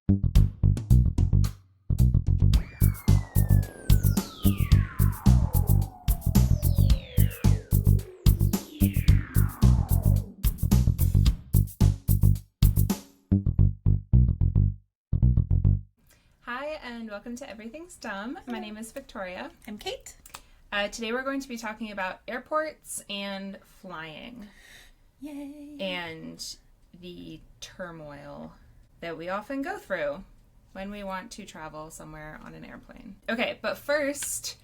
Hi, and welcome to Everything's Dumb. My name is Victoria. I'm Kate. Today we're going to be talking about airports and flying. Yay. And the turmoil that we often go through when we want to travel somewhere on an airplane. Okay, but first,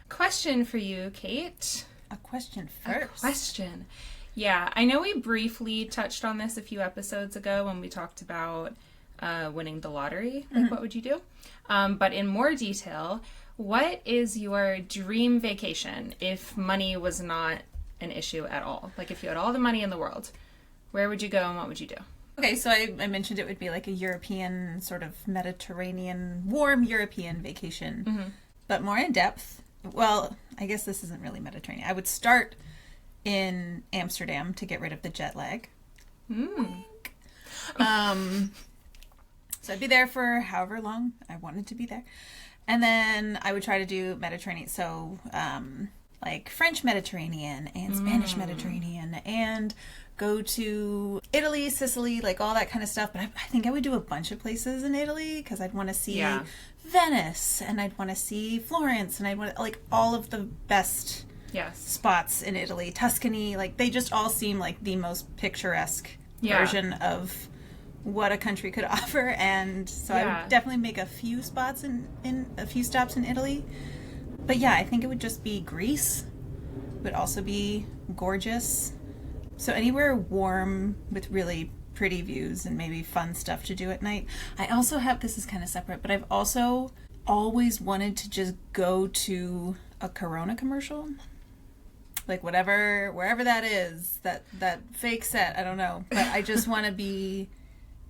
question for you, Kate. A question first. A question. Yeah, I know we briefly touched on this a few episodes ago when we talked about winning the lottery. Like, what would you do? But in more detail, what is your dream vacation if money was not an issue at all? Like, if you had all the money in the world, where would you go and what would you do? Okay, so I mentioned it would be like a European, sort of Mediterranean, warm European vacation, but more in depth. Well, I guess this isn't really Mediterranean. I would start in Amsterdam to get rid of the jet lag. So I'd be there for however long I wanted to be there. And then I would try to do Mediterranean. So like French Mediterranean and Spanish Mediterranean, and go to Italy, Sicily, like all that kind of stuff. But I think I would do a bunch of places in Italy because I'd want to see Venice, and I'd want to see Florence, and I'd want like all of the best spots in Italy. Tuscany, like they just all seem like the most picturesque version of what a country could offer. And so I would definitely make a few spots in a few stops in Italy. But yeah, I think it would just be Greece. Would also be gorgeous. So anywhere warm with really pretty views and maybe fun stuff to do at night. I also have, this is kind of separate, but I've also always wanted to just go to a Corona commercial. Like wherever that is, that fake set, I don't know. But I just want to be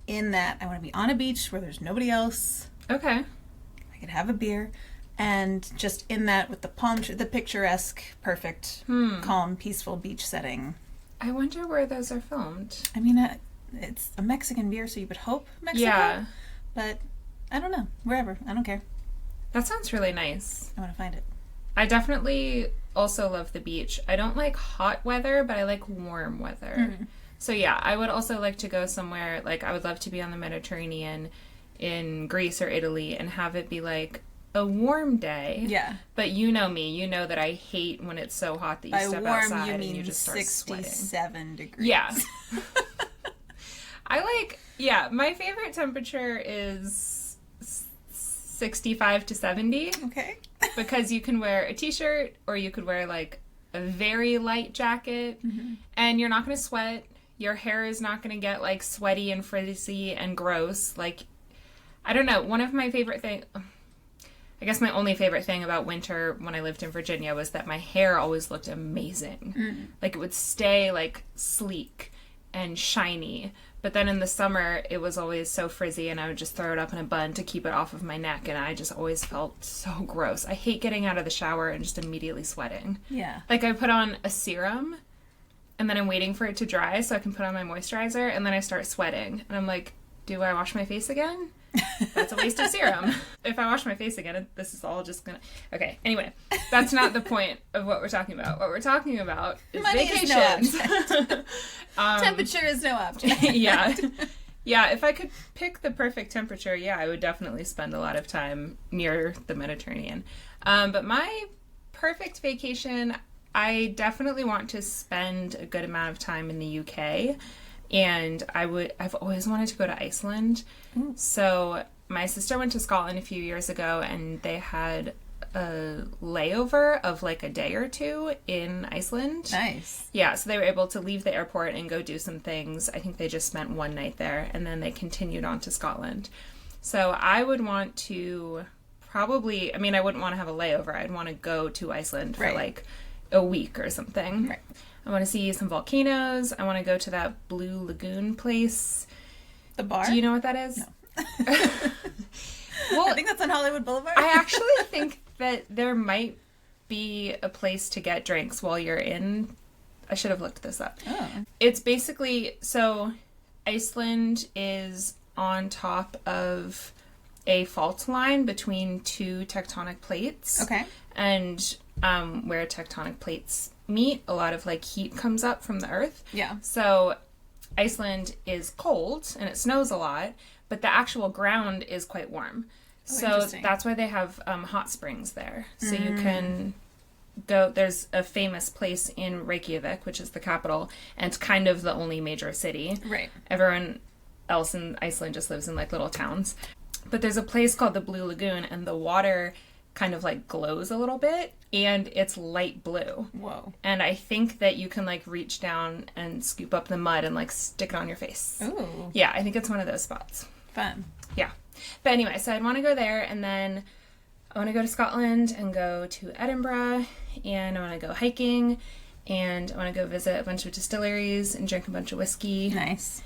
in that. I want to be on a beach where there's nobody else. Okay. I could have a beer, and just in that with the palm tree, the picturesque, perfect, calm, peaceful beach setting. I wonder where those are filmed. I mean, it's a Mexican beer, so you would hope Mexico. Yeah. But I don't know. Wherever. I don't care. That sounds really nice. I want to find it. I definitely also love the beach. I don't like hot weather, but I like warm weather. So yeah, I would also like to go somewhere, like I would love to be on the Mediterranean in Greece or Italy and have it be like a warm day. Yeah. But you know me, you know that I hate when it's so hot that you step outside and you just start sweating. 67 degrees. Yeah. My favorite temperature is 65 to 70. Okay. Because you can wear a t-shirt or you could wear like a very light jacket and you're not going to sweat. Your hair is not going to get like sweaty and frizzy and gross. Like, I don't know. One of my favorite things, I guess my only favorite thing about winter when I lived in Virginia was that my hair always looked amazing. Like it would stay like sleek and shiny. But then in the summer, it was always so frizzy and I would just throw it up in a bun to keep it off of my neck. And I just always felt so gross. I hate getting out of the shower and just immediately sweating. Yeah. Like I put on a serum and then I'm waiting for it to dry so I can put on my moisturizer and then I start sweating. And I'm like, do I wash my face again? That's a waste of serum. If I wash my face again, this is all just gonna... Okay, anyway, that's not the point of what we're talking about. What we're talking about is money vacations. Is no object. Temperature is no object. Yeah, if I could pick the perfect temperature, I would definitely spend a lot of time near the Mediterranean. But my perfect vacation, I definitely want to spend a good amount of time in the UK. And I've always wanted to go to Iceland. So my sister went to Scotland a few years ago and they had a layover of like a day or two in Iceland. Nice. Yeah, so they were able to leave the airport and go do some things. I think they just spent one night there and then they continued on to Scotland. So I would want to I wouldn't want to have a layover. I'd want to go to Iceland for like a week or something. Right. I want to see some volcanoes. I want to go to that Blue Lagoon place. The bar? Do you know what that is? No. Well, I think that's on Hollywood Boulevard. I actually think that there might be a place to get drinks while you're in. I should have looked this up. Oh. It's basically, so Iceland is on top of a fault line between two tectonic plates. Okay. And where tectonic plates meet, a lot of like heat comes up from the earth. Yeah. So Iceland is cold and it snows a lot, but the actual ground is quite warm. So that's why they have hot springs there. So you can go, there's a famous place in Reykjavik, which is the capital, and it's kind of the only major city. Right. Everyone else in Iceland just lives in like little towns. But there's a place called the Blue Lagoon, and the water kind of like glows a little bit, and it's light blue. Whoa. And I think that you can like reach down and scoop up the mud and like stick it on your face. Ooh. Yeah, I think it's one of those spots. Fun. Yeah. But anyway, so I'd want to go there, and then I want to go to Scotland and go to Edinburgh, and I want to go hiking, and I want to go visit a bunch of distilleries and drink a bunch of whiskey. Nice.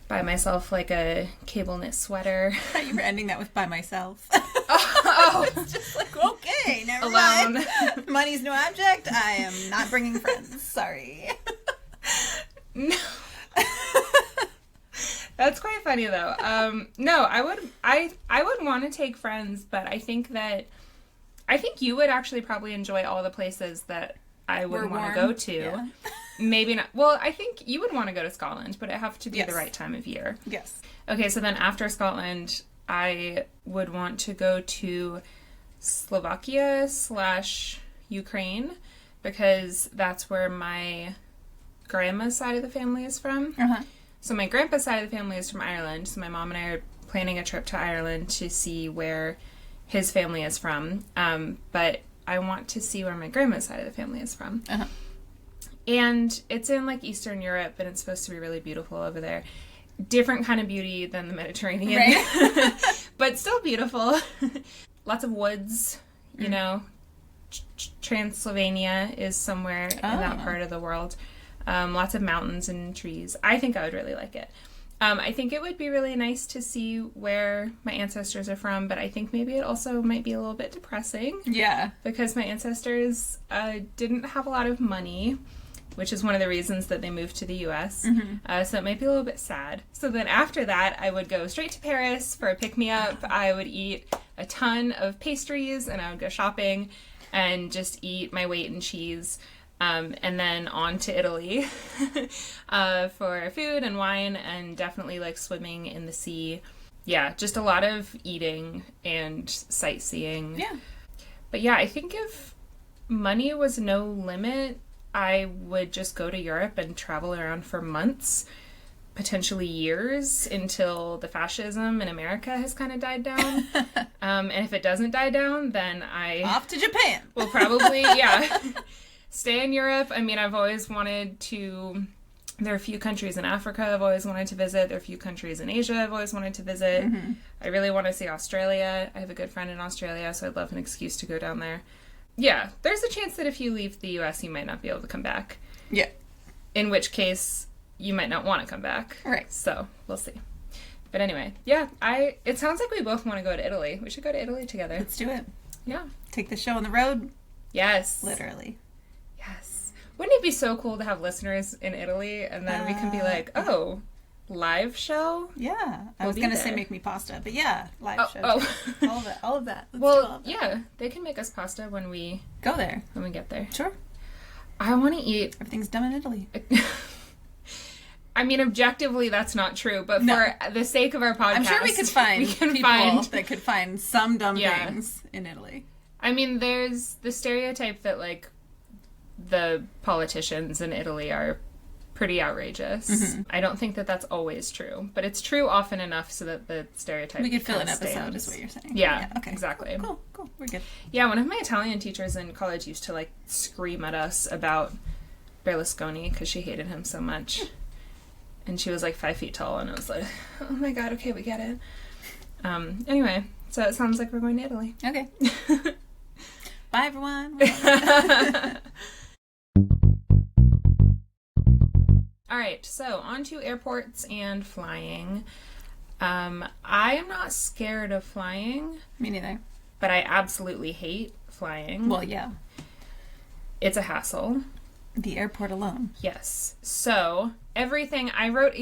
Buy myself like a cable knit sweater. I thought you were ending that with by myself. Oh. It's just like, okay, never Alone. mind. Money's no object. I am not bringing friends. Sorry. No. That's quite funny though. No, I would want to take friends, but I think you would actually probably enjoy all the places that I would want to go to. Yeah. Maybe not. Well, I think you would want to go to Scotland, but it have to be the right time of year. Yes. Okay, so then after Scotland, I would want to go to Slovakia / Ukraine, because that's where my grandma's side of the family is from. Uh-huh. So my grandpa's side of the family is from Ireland, so my mom and I are planning a trip to Ireland to see where his family is from. But I want to see where my grandma's side of the family is from. Uh-huh. And it's in like Eastern Europe, and it's supposed to be really beautiful over there. Different kind of beauty than the Mediterranean, right? But still beautiful. Lots of woods, you know. Transylvania is somewhere in that part of the world. Lots of mountains and trees. I think I would really like it. I think it would be really nice to see where my ancestors are from, but I think maybe it also might be a little bit depressing. Yeah. Because my ancestors didn't have a lot of money, which is one of the reasons that they moved to the U.S. So it might be a little bit sad. So then after that, I would go straight to Paris for a pick-me-up. I would eat a ton of pastries, and I would go shopping and just eat my weight in cheese. And then on to Italy for food and wine, and definitely like swimming in the sea. Yeah, just a lot of eating and sightseeing. Yeah. But yeah, I think if money was no limit, I would just go to Europe and travel around for months, potentially years, until the fascism in America has kind of died down. And if it doesn't die down, then I... Off to Japan! will probably, yeah, stay in Europe. I mean, I've always wanted to... There are a few countries in Africa I've always wanted to visit. There are a few countries in Asia I've always wanted to visit. Mm-hmm. I really want to see Australia. I have a good friend in Australia, so I'd love an excuse to go down there. Yeah, there's a chance that if you leave the U.S., you might not be able to come back. Yeah. In which case, you might not want to come back. Right. So, we'll see. But anyway, yeah, it sounds like we both want to go to Italy. We should go to Italy together. Let's do it. Yeah. Take the show on the road. Yes. Literally. Yes. Wouldn't it be so cool to have listeners in Italy, and then we can be like, oh, live show? Yeah. I was going to say make me pasta, but yeah, live show. Oh. All of that. Let's well, do all of that. Yeah, they can make us pasta when we... Go there. When we get there. Sure. I want to eat... Everything's done in Italy. I mean, objectively, that's not true, but for the sake of our podcast... I'm sure we could find people that could find some dumb things in Italy. I mean, there's the stereotype that, like, the politicians in Italy are pretty outrageous. Mm-hmm. I don't think that that's always true, but it's true often enough so that the stereotype we could fill an stands. episode is what you're saying. Yeah, okay. Exactly. Cool, we're good. Yeah, one of my Italian teachers in college used to like scream at us about Berlusconi because she hated him so much, and she was like 5 feet tall, and I was like, oh my god, okay, we get it. Anyway, so it sounds like we're going to Italy. Okay. Bye everyone. All right, so on to airports and flying. I am not scared of flying. Me neither. But I absolutely hate flying. Well, yeah. It's a hassle. The airport alone. Yes. So, everything... I wrote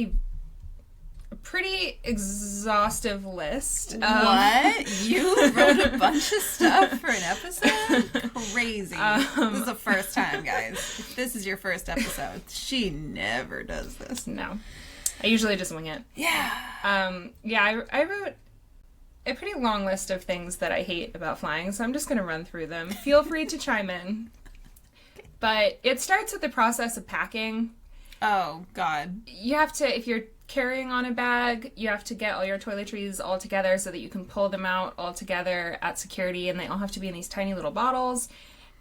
a pretty exhaustive list. What? You wrote a bunch of stuff for an episode? Crazy. This is the first time, guys. If this is your first episode, she never does this. No. I usually just wing it. Yeah. I wrote a pretty long list of things that I hate about flying, so I'm just going to run through them. Feel free to chime in. But it starts with the process of packing. Oh, God. You have to, if you're carrying on a bag, you have to get all your toiletries all together so that you can pull them out all together at security, and they all have to be in these tiny little bottles.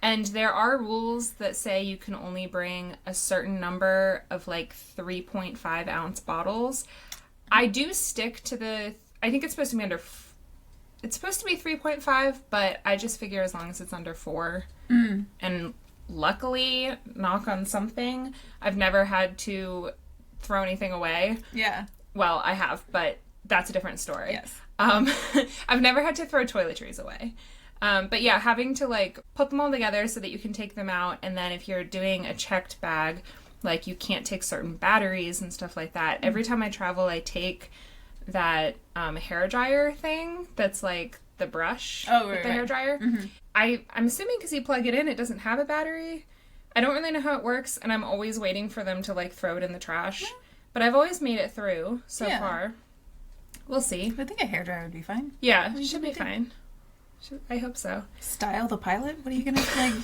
And there are rules that say you can only bring a certain number of, like, 3.5 ounce bottles. I do stick to I think it's supposed to be it's supposed to be 3.5, but I just figure as long as it's under 4. And luckily, knock on something, I've never had to throw anything away. Yeah. Well, I have, but that's a different story. Yes. I've never had to throw toiletries away. But yeah, having to like put them all together so that you can take them out. And then if you're doing a checked bag, like you can't take certain batteries and stuff like that. Every time I travel, I take that hair dryer thing that's like the brush with the hair dryer. Mm-hmm. I'm assuming because you plug it in, it doesn't have a battery. I don't really know how it works, and I'm always waiting for them to like throw it in the trash. Yeah. But I've always made it through so far. We'll see. I think a hairdryer would be fine. Yeah, it should be fine. I hope so. Style the pilot? What are you going to like?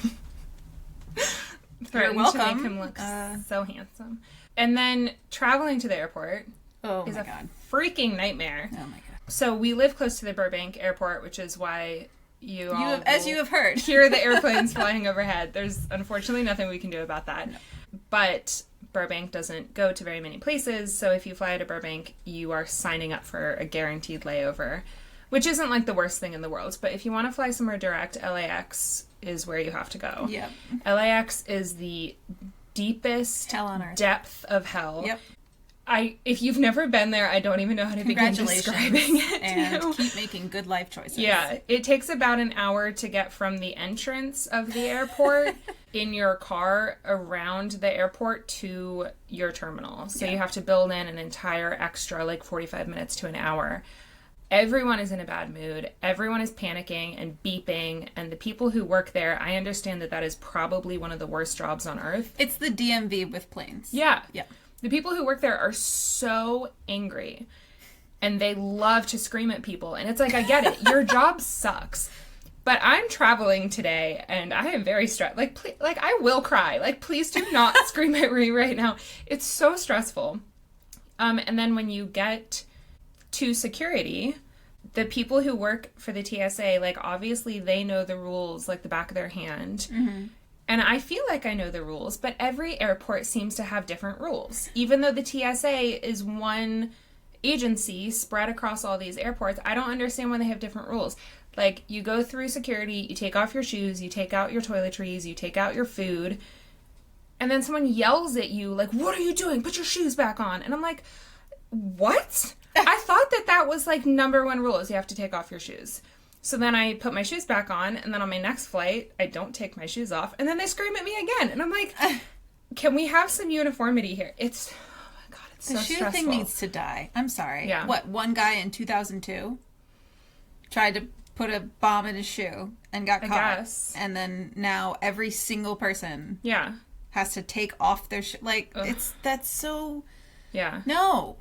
You're welcome. To make him look so handsome. And then traveling to the airport is a freaking nightmare. Oh my God. So we live close to the Burbank airport, which is why as you have heard, hear the airplanes flying overhead. There's unfortunately nothing we can do about that. No. But Burbank doesn't go to very many places, so if you fly to Burbank, you are signing up for a guaranteed layover, which isn't like the worst thing in the world. But if you want to fly somewhere direct, LAX is where you have to go. Yep. LAX is the deepest hell on earth. Depth of hell. Yep. If you've never been there, I don't even know how to begin describing it. And keep making good life choices. Yeah, it takes about an hour to get from the entrance of the airport in your car around the airport to your terminal. So you have to build in an entire extra, like 45 minutes to an hour. Everyone is in a bad mood. Everyone is panicking and beeping. And the people who work there, I understand that is probably one of the worst jobs on earth. It's the DMV with planes. Yeah. Yeah. The people who work there are so angry, and they love to scream at people. And it's like, I get it. Your job sucks. But I'm traveling today, and I am very stressed. Like, I will cry. Like, please do not scream at me right now. It's so stressful. And then when you get to security, the people who work for the TSA, like, obviously they know the rules like the back of their hand. Mm-hmm. And I feel like I know the rules, but every airport seems to have different rules. Even though the TSA is one agency spread across all these airports, I don't understand why they have different rules. Like, you go through security, you take off your shoes, you take out your toiletries, you take out your food, and then someone yells at you, like, what are you doing? Put your shoes back on. And I'm like, what? I thought that was, like, number one rule is you have to take off your shoes. So then I put my shoes back on, and then on my next flight, I don't take my shoes off, and then they scream at me again. And I'm like, can we have some uniformity here? Oh my God, it's so stressful. The shoe thing needs to die. I'm sorry. Yeah. What, one guy in 2002 tried to put a bomb in his shoe and got caught. I guess. And then now every single person has to take off their shoe. Like, that's so... Yeah. No.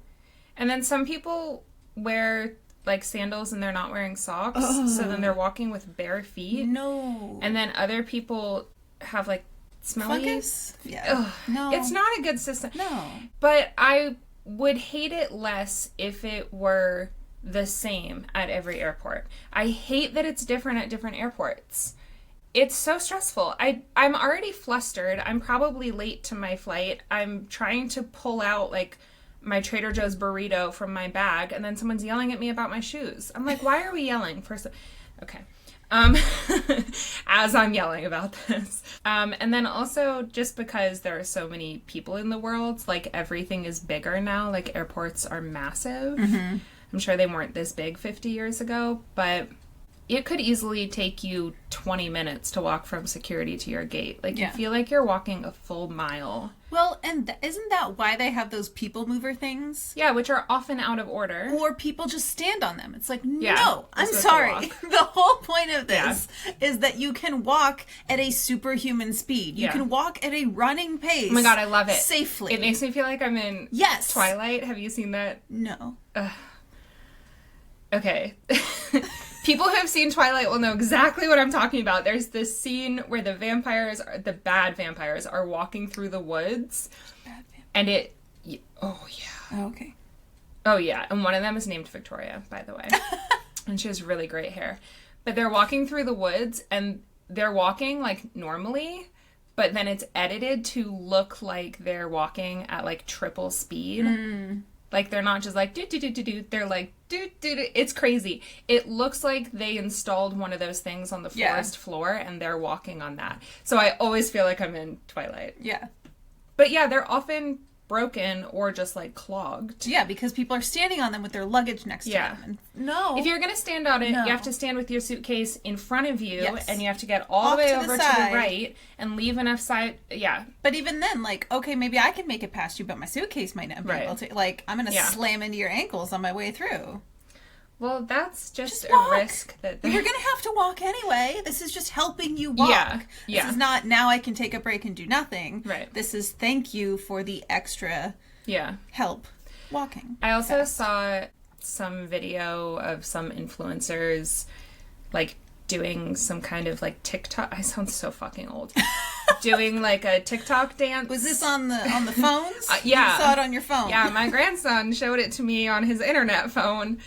And then some people wear... like sandals and they're not wearing socks, so then they're walking with bare feet. No. And then other people have like smelly fungus. Yeah. Ugh. No. It's not a good system. No. But I would hate it less if it were the same at every airport. I hate that it's different at different airports. It's so stressful. I'm already flustered. I'm probably late to my flight. I'm trying to pull out like my Trader Joe's burrito from my bag, and then someone's yelling at me about my shoes. I'm like, why are we yelling? Okay. As I'm yelling about this. And then also just because there are so many people in the world, like everything is bigger now. Like airports are massive. Mm-hmm. I'm sure they weren't this big 50 years ago, but it could easily take you 20 minutes to walk from security to your gate. Like you feel like you're walking a full mile. Well, and isn't that why they have those people mover things? Yeah, which are often out of order. Or people just stand on them. It's like, Yeah, no, I'm supposed to sorry. walk. The whole point of this is that you can walk at a superhuman speed. You can walk at a running pace. Oh my god, I love it. Safely. It makes me feel like I'm in Twilight. Have you seen that? No. Okay. People who have seen Twilight will know exactly what I'm talking about. There's this scene where the bad vampires, are walking through the woods. Bad vampire. And it... Oh, yeah. Oh, okay. Oh, yeah. And one of them is named Victoria, by the way. And she has really great hair. But they're walking through the woods, and they're walking, like, normally, but then it's edited to look like they're walking at, like, triple speed. Like, they're not just like, do-do-do-do-do. They're like, do-do-do. It's crazy. It looks like they installed one of those things on the forest floor, and they're walking on that. So I always feel like I'm in Twilight. Yeah. But yeah, they're often broken or just, like, clogged. Yeah, because people are standing on them with their luggage next to them. And no. If you're going to stand on it, you have to stand with your suitcase in front of you, Yes. and you have to get all the way over to the right and leave enough side. Yeah. But even then, like, okay, maybe I can make it past you, but my suitcase might not be able to. Like, I'm going to slam into your ankles on my way through. Well, that's just a walk. risk that... You're going to have to walk anyway. This is just helping you walk. Yeah. This is not, now I can take a break and do nothing. Right. This is thank you for the extra help walking. I also saw some video of some influencers, like, doing some kind of, like, TikTok... I sound so fucking old. Doing, like, a TikTok dance. Was this on the phones? Yeah. You saw it on your phone? Yeah, my grandson showed it to me on his internet phone.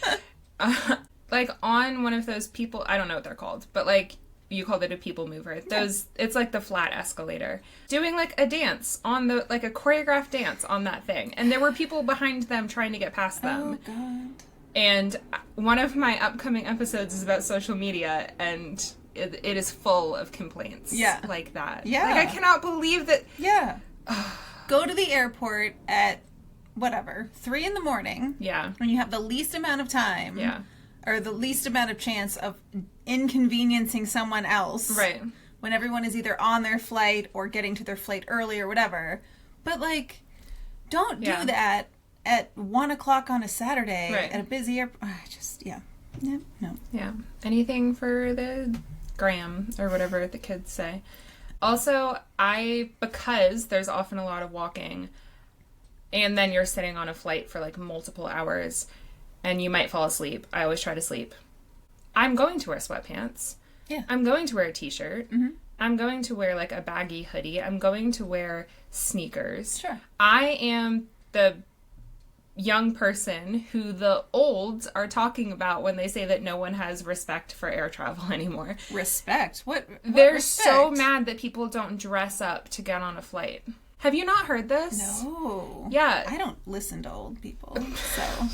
Like, on one of those people... I don't know what they're called, but, like, you called it a people mover. Those... It's like the flat escalator. Doing, like, a dance on the... Like, a choreographed dance on that thing. And there were people behind them trying to get past them. Oh, God. And one of my upcoming episodes is about social media, and it is full of complaints like that. Yeah. Like, I cannot believe that... Yeah. Go to the airport at, whatever, 3 a.m. Yeah. When you have the least amount of time. Yeah. Or the least amount of chance of inconveniencing someone else. Right. When everyone is either on their flight or getting to their flight early or whatever. But, like, don't do that at 1 o'clock on a Saturday at a busy airport. No. Yeah. Anything for the gram or whatever the kids say. Also, because there's often a lot of walking, and then you're sitting on a flight for, like, multiple hours, and you might fall asleep. I always try to sleep. I'm going to wear sweatpants. Yeah. I'm going to wear a t-shirt. Mm-hmm. I'm going to wear, like, a baggy hoodie. I'm going to wear sneakers. Sure. I am the young person who the olds are talking about when they say that no one has respect for air travel anymore. Respect? What They're respect? so mad that people don't dress up to get on a flight. Have you not heard this? No. Yeah. I don't listen to old people, so...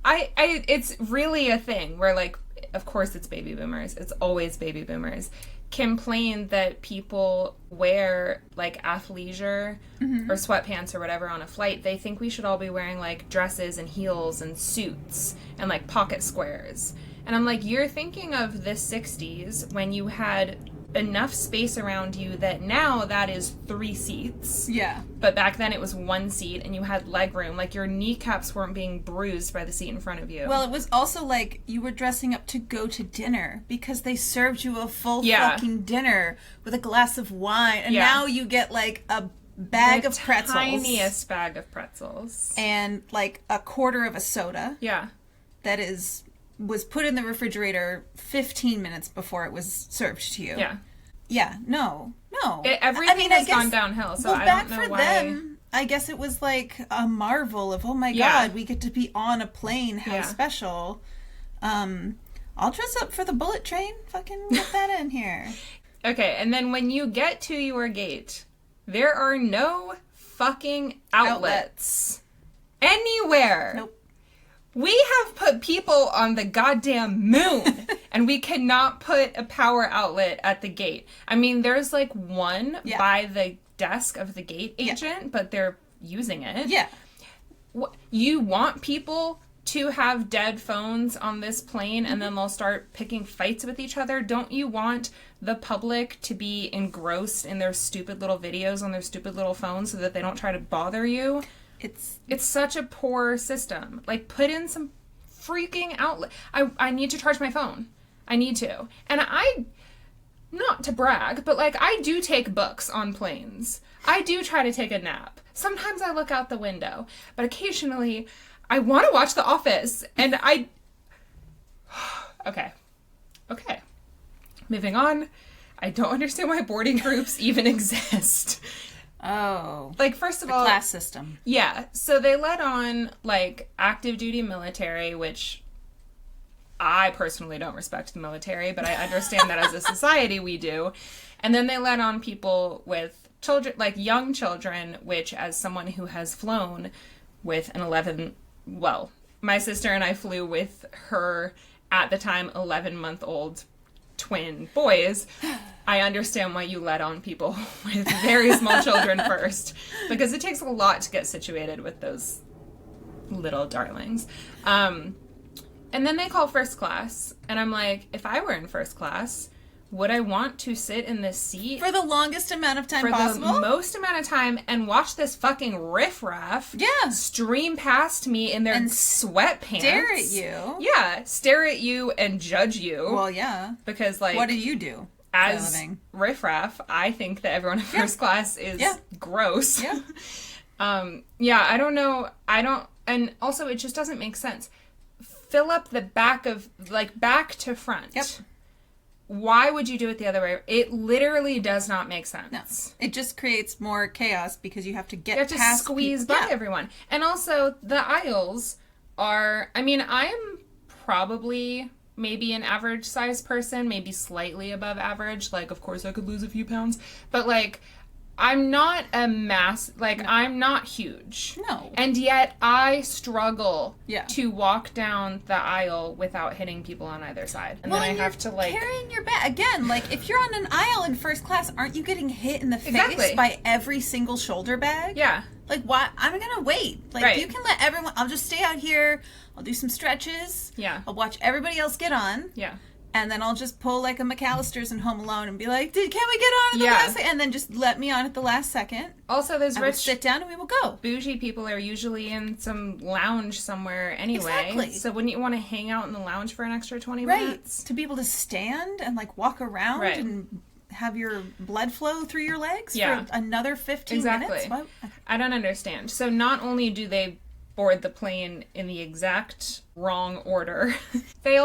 It's really a thing where, like, of course it's baby boomers. It's always baby boomers. Complain that people wear, like, athleisure or sweatpants or whatever on a flight. They think we should all be wearing, like, dresses and heels and suits and, like, pocket squares. And I'm like, you're thinking of the 60s when you had enough space around you that now that is 3 seats. Yeah. But back then it was 1 seat and you had leg room. Like, your kneecaps weren't being bruised by the seat in front of you. Well, it was also like you were dressing up to go to dinner because they served you a full fucking dinner with a glass of wine. And now you get, like, a bag of pretzels. The tiniest bag of pretzels. And, like, a quarter of a soda. Yeah. That was put in the refrigerator 15 minutes before it was served to you. Yeah. Yeah, no. Everything has gone downhill, so I don't know why. Them, I guess it was like a marvel of, oh my God, we get to be on a plane, how special. I'll dress up for the bullet train, fucking get that in here. Okay, and then when you get to your gate, there are no fucking outlets. Anywhere. Nope. We have put people on the goddamn moon, and we cannot put a power outlet at the gate. I mean, there's, like, one by the desk of the gate agent, but they're using it. Yeah. You want people to have dead phones on this plane and then they'll start picking fights with each other? Don't you want the public to be engrossed in their stupid little videos on their stupid little phones so that they don't try to bother you? It's such a poor system. Like, put in some freaking outlet. I need to charge my phone. I need to. And not to brag, but like, I do take books on planes. I do try to take a nap. Sometimes I look out the window, but occasionally I want to watch The Office, and Okay. Moving on. I don't understand why boarding groups even exist. Oh. Like, first of all... class system. Yeah. So they let on, like, active duty military, which I personally don't respect the military, but I understand that as a society we do. And then they let on people with children, like young children, which, as someone who has flown with my sister and I flew with her, at the time, 11-month-old twin boys. I understand why you let on people with very small children first, because it takes a lot to get situated with those little darlings. And then they call first class, and I'm like, if I were in first class, would I want to sit in this seat for the longest amount of time possible? For the most amount of time, and watch this fucking riffraff stream past me in their sweatpants. Stare at you. Yeah, stare at you and judge you. Well, yeah. Because, like... what do you do? As riffraff, I think that everyone in first class is gross. Yeah. I don't know. And also, it just doesn't make sense. Fill up the back of, like, back to front. Yep. Why would you do it the other way? It literally does not make sense. No. It just creates more chaos because you have to squeeze by everyone. And also, the aisles are, I mean, I am probably maybe an average size person, maybe slightly above average. Like, of course, I could lose a few pounds. But, like, I'm not a I'm not huge. No. And yet I struggle to walk down the aisle without hitting people on either side. And then I have to, like... carrying your bag. Again, like, if you're on an aisle in first class, aren't you getting hit in the face by every single shoulder bag? Yeah. Like, why? I'm gonna wait. Like, you can let everyone... I'll just stay out here. I'll do some stretches. Yeah. I'll watch everybody else get on. Yeah. And then I'll just pull like a McAllister's in Home Alone and be like, can we get on at the last second? And then just let me on at the last second. Also, those rich... sit down and we will go. Bougie people are usually in some lounge somewhere anyway. Exactly. So wouldn't you want to hang out in the lounge for an extra 20 minutes? To be able to stand and like walk around and have your blood flow through your legs for another 15 minutes? What? I don't understand. So not only do they board the plane in the exact wrong order, they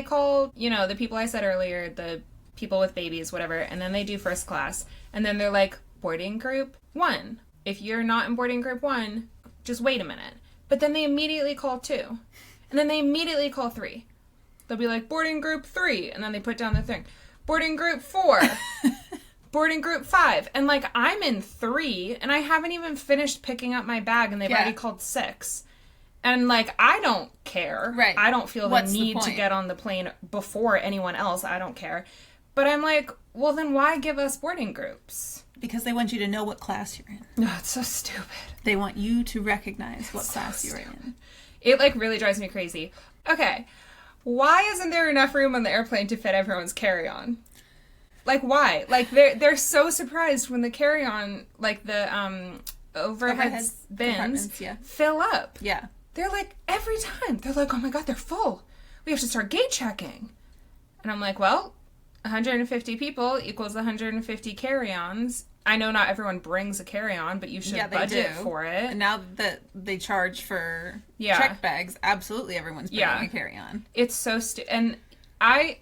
call, the people I said earlier, the people with babies, whatever, and then they do first class, and then they're like, boarding group 1. If you're not in boarding group 1, just wait a minute. But then they immediately call 2, and then they immediately call 3. They'll be like, boarding group 3, and then they put down the thing. Boarding group 4. Boarding group 5. And, like, I'm in 3, and I haven't even finished picking up my bag, and they've already called 6. And, like, I don't care. Right. I don't feel the need to get on the plane before anyone else. I don't care. But I'm like, well, then why give us boarding groups? Because they want you to know what class you're in. No, it's so stupid. They want you to recognize what class you're in. It, like, really drives me crazy. Okay. Why isn't there enough room on the airplane to fit everyone's carry-on? Like, why? Like, they're so surprised when the carry-on, like, the overhead bins fill up. Yeah. They're like, every time. They're like, oh my God, they're full. We have to start gate checking. And I'm like, well, 150 people equals 150 carry-ons. I know not everyone brings a carry-on, but you should budget for it. And now that they charge for check bags, absolutely everyone's bringing a carry-on. It's so and I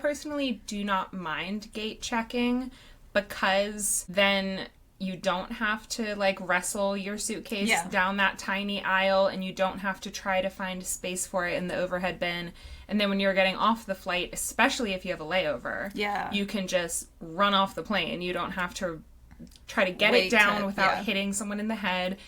personally do not mind gate checking, because then you don't have to, like, wrestle your suitcase down that tiny aisle, and you don't have to try to find space for it in the overhead bin. And then when you're getting off the flight, especially if you have a layover, you can just run off the plane. You don't have to try to get it down without hitting someone in the head.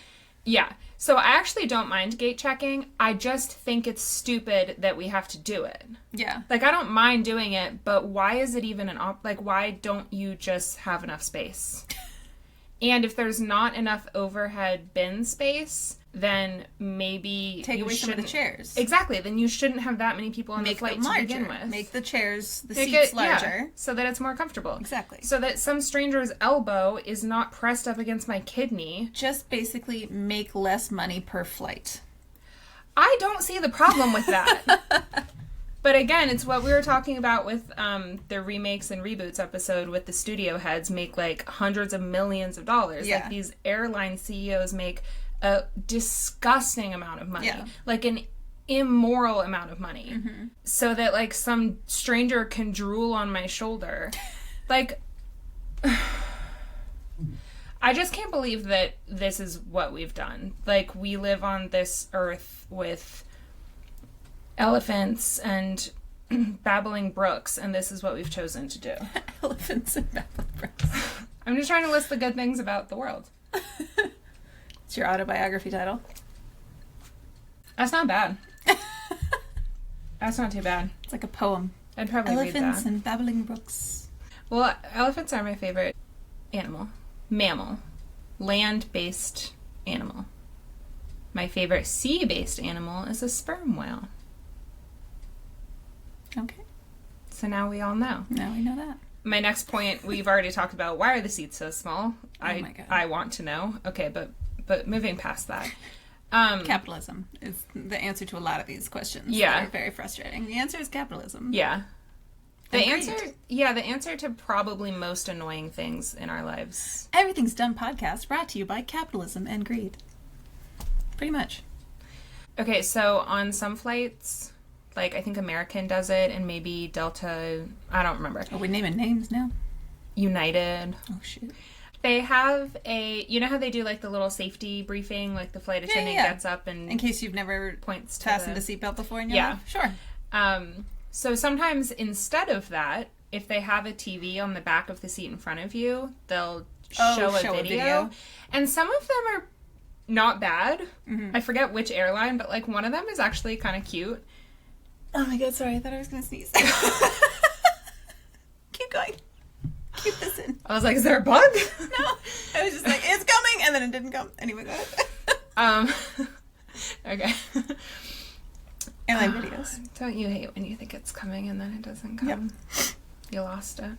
Yeah. So I actually don't mind gate checking. I just think it's stupid that we have to do it. Yeah. Like, I don't mind doing it, but why is it even why don't you just have enough space? And if there's not enough overhead bin space, then maybe take away some of the chairs. Exactly. Then you shouldn't have that many people on the flight to begin with. Make the chairs, the seats larger. Yeah, so that it's more comfortable. Exactly. So that some stranger's elbow is not pressed up against my kidney. Just basically make less money per flight. I don't see the problem with that. But again, it's what we were talking about with the remakes and reboots episode with the studio heads make like hundreds of millions of dollars. Yeah. Like these airline CEOs make a disgusting amount of money. Yeah. Like an immoral amount of money. Mm-hmm. So that like some stranger can drool on my shoulder. Like, I just can't believe that this is what we've done. Like, we live on this earth with elephants and babbling brooks, and this is what we've chosen to do. Elephants and babbling brooks. I'm just trying to list the good things about the world. It's your autobiography title. That's not bad. That's not too bad. It's like a poem. I'd probably read that. Elephants and babbling brooks. Well, elephants are my favorite animal. Mammal. Land-based animal. My favorite sea-based animal is a sperm whale. Okay. So now we all know. Now we know that. My next point, we've already talked about, why are the seats so small? Oh my God. I want to know. Okay, but moving past that. Capitalism is the answer to a lot of these questions. Yeah. That are very frustrating. The answer is capitalism. Yeah. The Agreed. answer to probably most annoying things in our lives. Everything's Done podcast brought to you by capitalism and greed. Pretty much. Okay, so on some flights, like I think American does it, and maybe Delta, I don't remember. Are we naming names now? United. Oh, shit. They have you know how they do like the little safety briefing, like the flight attendant gets up and in case you've never points to fastened a seatbelt before in your life? Sure. So sometimes instead of that, if they have a TV on the back of the seat in front of you, they'll show a video. And some of them are not bad. Mm-hmm. I forget which airline, but like one of them is actually kind of cute. Oh my God, sorry, I thought I was going to sneeze. Keep going. Keep this in. I was like, is there a bug? No. I was just like, it's coming, and then it didn't come. Anyway, go ahead. Okay. I like videos. Don't you hate when you think it's coming and then it doesn't come? Yep. You lost it.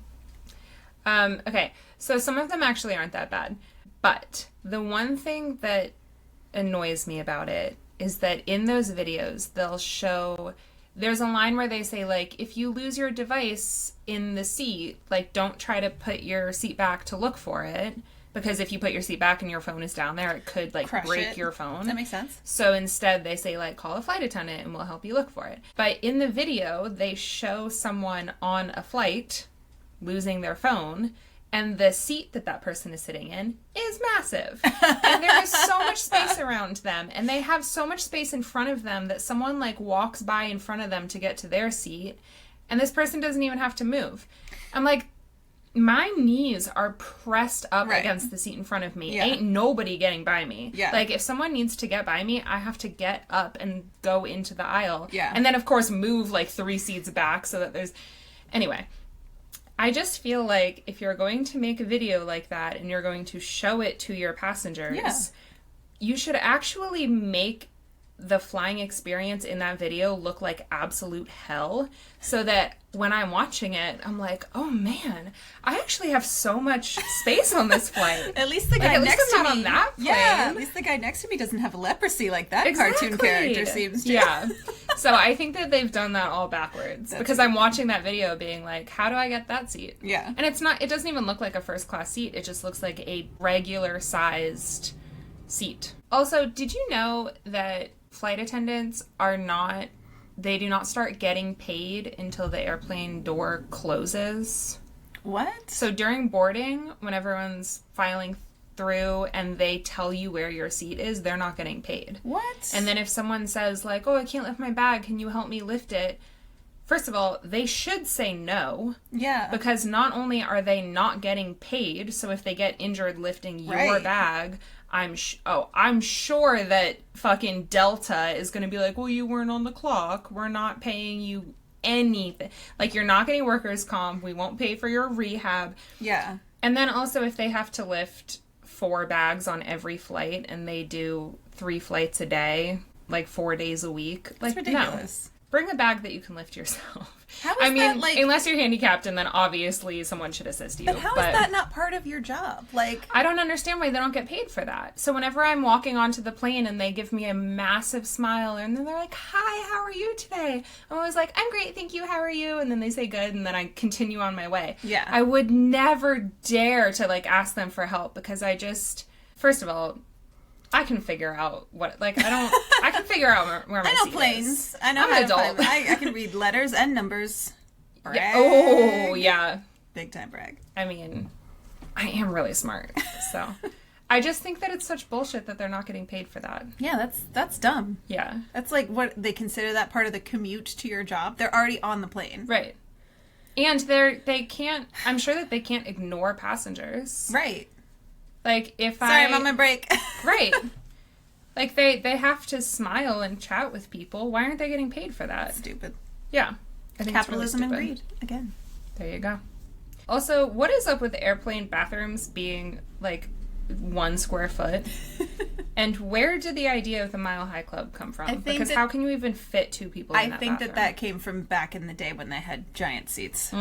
Okay, so some of them actually aren't that bad. But the one thing that annoys me about it is that in those videos, they'll show... There's a line where they say, like, if you lose your device in the seat, like, don't try to put your seat back to look for it. Because if you put your seat back and your phone is down there, it could, like, break your phone. That makes sense. So instead, they say, like, call a flight attendant and we'll help you look for it. But in the video, they show someone on a flight losing their phone, and the seat that person is sitting in is massive. And there is so much space around them, and they have so much space in front of them that someone, like, walks by in front of them to get to their seat, and this person doesn't even have to move. I'm like, my knees are pressed up against the seat in front of me. Yeah. Ain't nobody getting by me. Yeah. Like, if someone needs to get by me, I have to get up and go into the aisle. Yeah. And then, of course, move, like, 3 seats back so that there's... Anyway, I just feel like if you're going to make a video like that and you're going to show it to your passengers, you should actually make the flying experience in that video look like absolute hell, so that when I'm watching it, I'm like, oh man, I actually have so much space on this flight. At least the guy next to me, on that plane. Yeah, at least the guy next to me doesn't have leprosy like that cartoon character seems to. Yeah. So I think that they've done that all backwards. Because I'm watching that video being like, how do I get that seat? Yeah. And it doesn't even look like a first class seat. It just looks like a regular sized seat. Also, did you know that flight attendants they do not start getting paid until the airplane door closes? What? So during boarding, when everyone's filing through and they tell you where your seat is, they're not getting paid. What? And then if someone says, like, oh, I can't lift my bag, can you help me lift it? First of all, they should say no. Yeah. Because not only are they not getting paid, so if they get injured lifting your bag, I'm sure that fucking Delta is going to be like, well, you weren't on the clock. We're not paying you anything. Like, you're not getting workers' comp. We won't pay for your rehab. Yeah. And then also if they have to lift 4 bags on every flight and they do 3 flights a day, like 4 days a week. That's like, ridiculous. No. Bring a bag that you can lift yourself. How is that, like... unless you're handicapped, and then obviously someone should assist you. But how is that not part of your job? Like, I don't understand why they don't get paid for that. So whenever I'm walking onto the plane and they give me a massive smile, and then they're like, "Hi, how are you today?" I'm always like, "I'm great, thank you, how are you?" And then they say good, and then I continue on my way. Yeah. I would never dare to, like, ask them for help, because I just... First of all... I can figure out what, like, I can figure out where my I know seat planes. is. I know I'm how an adult. I can read letters and numbers. Brag. Yeah. Oh, yeah. Big time brag. I mean, I am really smart, so. I just think that it's such bullshit that they're not getting paid for that. Yeah, that's dumb. Yeah. That's like what they consider that part of the commute to your job. They're already on the plane. Right. And they can't, I'm sure that they can't ignore passengers. Right. Like, Sorry, I'm on my break. Right. Like, they have to smile and chat with people. Why aren't they getting paid for that? Stupid. Yeah. I think Capitalism it's and really greed. Again. There you go. Also, what is up with airplane bathrooms being, like, 1 square foot? And where did the idea of the Mile High Club come from? Because how can you even fit 2 people in that bathroom? that came from back in the day when they had giant seats.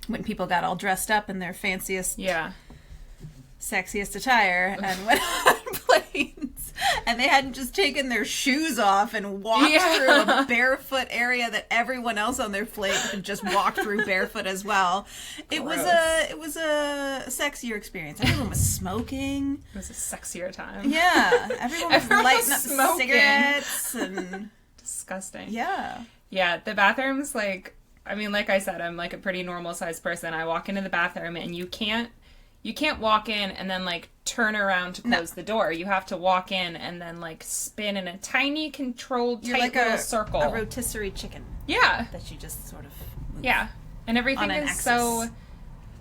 When people got all dressed up in their fanciest... Yeah. Sexiest attire and went on planes, and they hadn't just taken their shoes off and walked through a barefoot area that everyone else on their flight had just walked through barefoot as well. It was a sexier experience. Everyone was smoking. It was a sexier time. Yeah, everyone was lighting up cigarettes and disgusting. Yeah, the bathrooms, like, I mean, like I said, I'm like a pretty normal sized person. I walk into the bathroom and you can't walk in and then, like, turn around to close the door. You have to walk in and then, like, spin in a tiny, controlled, tight like little circle. A rotisserie chicken. Yeah. That you just sort of move. Yeah. And everything is axis. so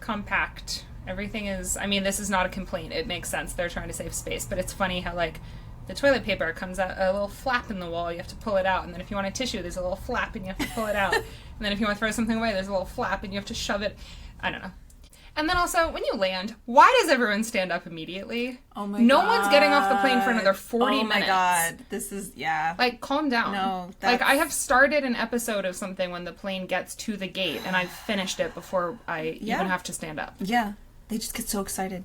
compact. Everything is... I mean, this is not a complaint. It makes sense. They're trying to save space. But it's funny how, like, the toilet paper comes out a little flap in the wall. You have to pull it out. And then if you want a tissue, there's a little flap and you have to pull it out. And then if you want to throw something away, there's a little flap and you have to shove it. I don't know. And then also, when you land, why does everyone stand up immediately? Oh my no God. One's getting off the plane for another 40 minutes. Oh my God. This is, yeah. Like, calm down. No, Like, I have started an episode of something when the plane gets to the gate, and I've finished it before I even have to stand up. Yeah. They just get so excited.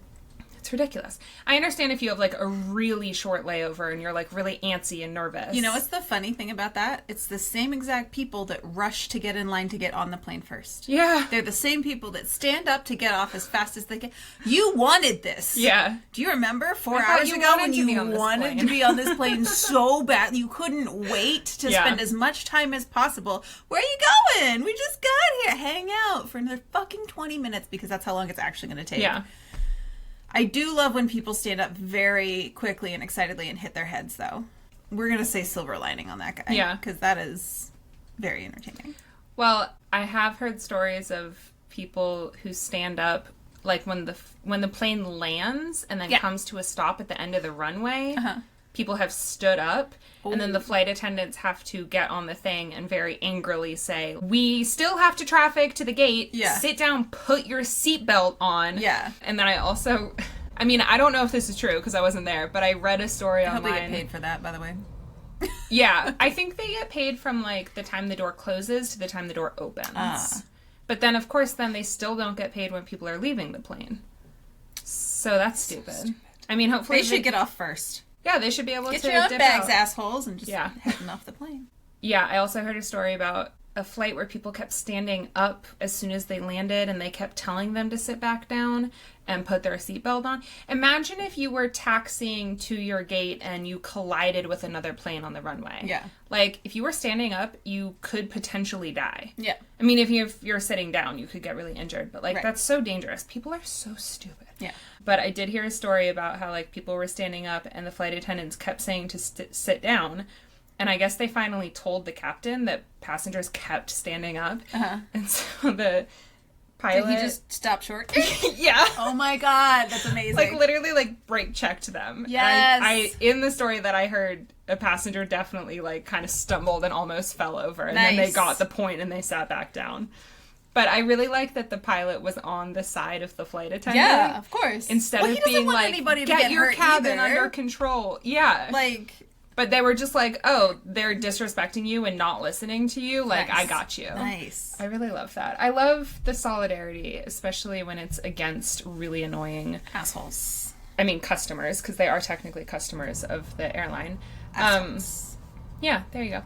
It's ridiculous. I understand if you have, like, a really short layover and you're, like, really antsy and nervous. You know what's the funny thing about that? It's the same exact people that rush to get in line to get on the plane first. Yeah. They're the same people that stand up to get off as fast as they can. You wanted this. Yeah. Do you remember 4 hours ago when you wanted to be on this plane so bad? You couldn't wait to spend as much time as possible. Where are you going? We just got here. Hang out for another fucking 20 minutes because that's how long it's actually going to take. Yeah. I do love when people stand up very quickly and excitedly and hit their heads, though. We're going to say silver lining on that guy. Yeah. Because that is very entertaining. Well, I have heard stories of people who stand up, like, when the plane lands and then comes to a stop at the end of the runway. People have stood up, and then the flight attendants have to get on the thing and very angrily say, "We still have to traffic to the gate. Yeah. Sit down, put your seatbelt on." Yeah. And then I also, I mean, I don't know if this is true because I wasn't there, but I read a story I hope online. they get paid for that, by the way. Yeah, I think they get paid from, like, the time the door closes to the time the door opens. But then, of course, then they still don't get paid when people are leaving the plane. So that's stupid. I mean, hopefully They should get off first. Yeah, they should be able to get your own dip bags, out. assholes, and just heading off the plane. Yeah, I also heard a story about a flight where people kept standing up as soon as they landed, and they kept telling them to sit back down and put their seatbelt on. Imagine if you were taxiing to your gate and you collided with another plane on the runway. Yeah. Like, if you were standing up, you could potentially die. Yeah. I mean, if you're sitting down, you could get really injured. But, like, that's so dangerous. People are so stupid. Yeah. But I did hear a story about how, like, people were standing up and the flight attendants kept saying to sit down. And I guess they finally told the captain that passengers kept standing up. And so the pilot... Did he just stop short? Yeah. Oh my God, that's amazing. Like, literally, like, brake checked them. Yes. I in the story that I heard, a passenger definitely, like, kind of stumbled and almost fell over. And then they got the point and they sat back down. But I really like that the pilot was on the side of the flight attendant. Yeah, of course. Instead of being like, get your cabin under control. Yeah. Like... But they were just like, oh, they're disrespecting you and not listening to you. Like, nice. I got you. Nice. I really love that. I love the solidarity, especially when it's against really annoying... assholes. I mean, customers, because they are technically customers of the airline. Yeah, there you go.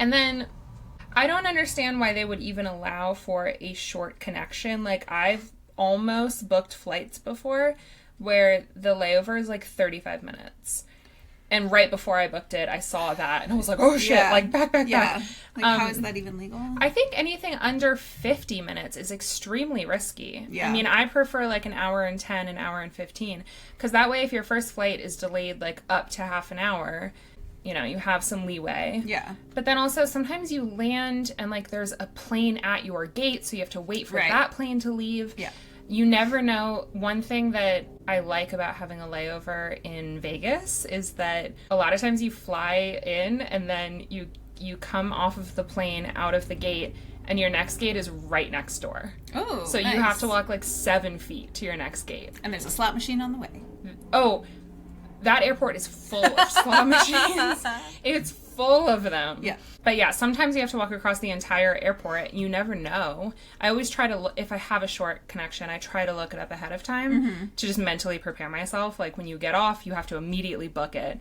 And then... I don't understand why they would even allow for a short connection. Like, I've almost booked flights before where the layover is like 35 minutes. And right before I booked it, I saw that, and I was like, oh, shit, like, back. Like, how is that even legal? I think anything under 50 minutes is extremely risky. Yeah. I mean, I prefer, like, an hour and 10, an hour and 15. Because that way, if your first flight is delayed, like, up to half an hour... you know, you have some leeway. Yeah. But then also, sometimes you land and, like, there's a plane at your gate, so you have to wait for that plane to leave. Yeah. You never know. One thing that I like about having a layover in Vegas is that a lot of times you fly in and then you come off of the plane out of the gate and your next gate is right next door. Oh, so nice. You have to walk, like, 7 feet to your next gate. And there's a slot machine on the way. Oh, that airport is full of slot machines. It's full of them. Yeah. But yeah, sometimes you have to walk across the entire airport. You never know. I always try to look, if I have a short connection, I try to look it up ahead of time to just mentally prepare myself. Like, when you get off, you have to immediately book it.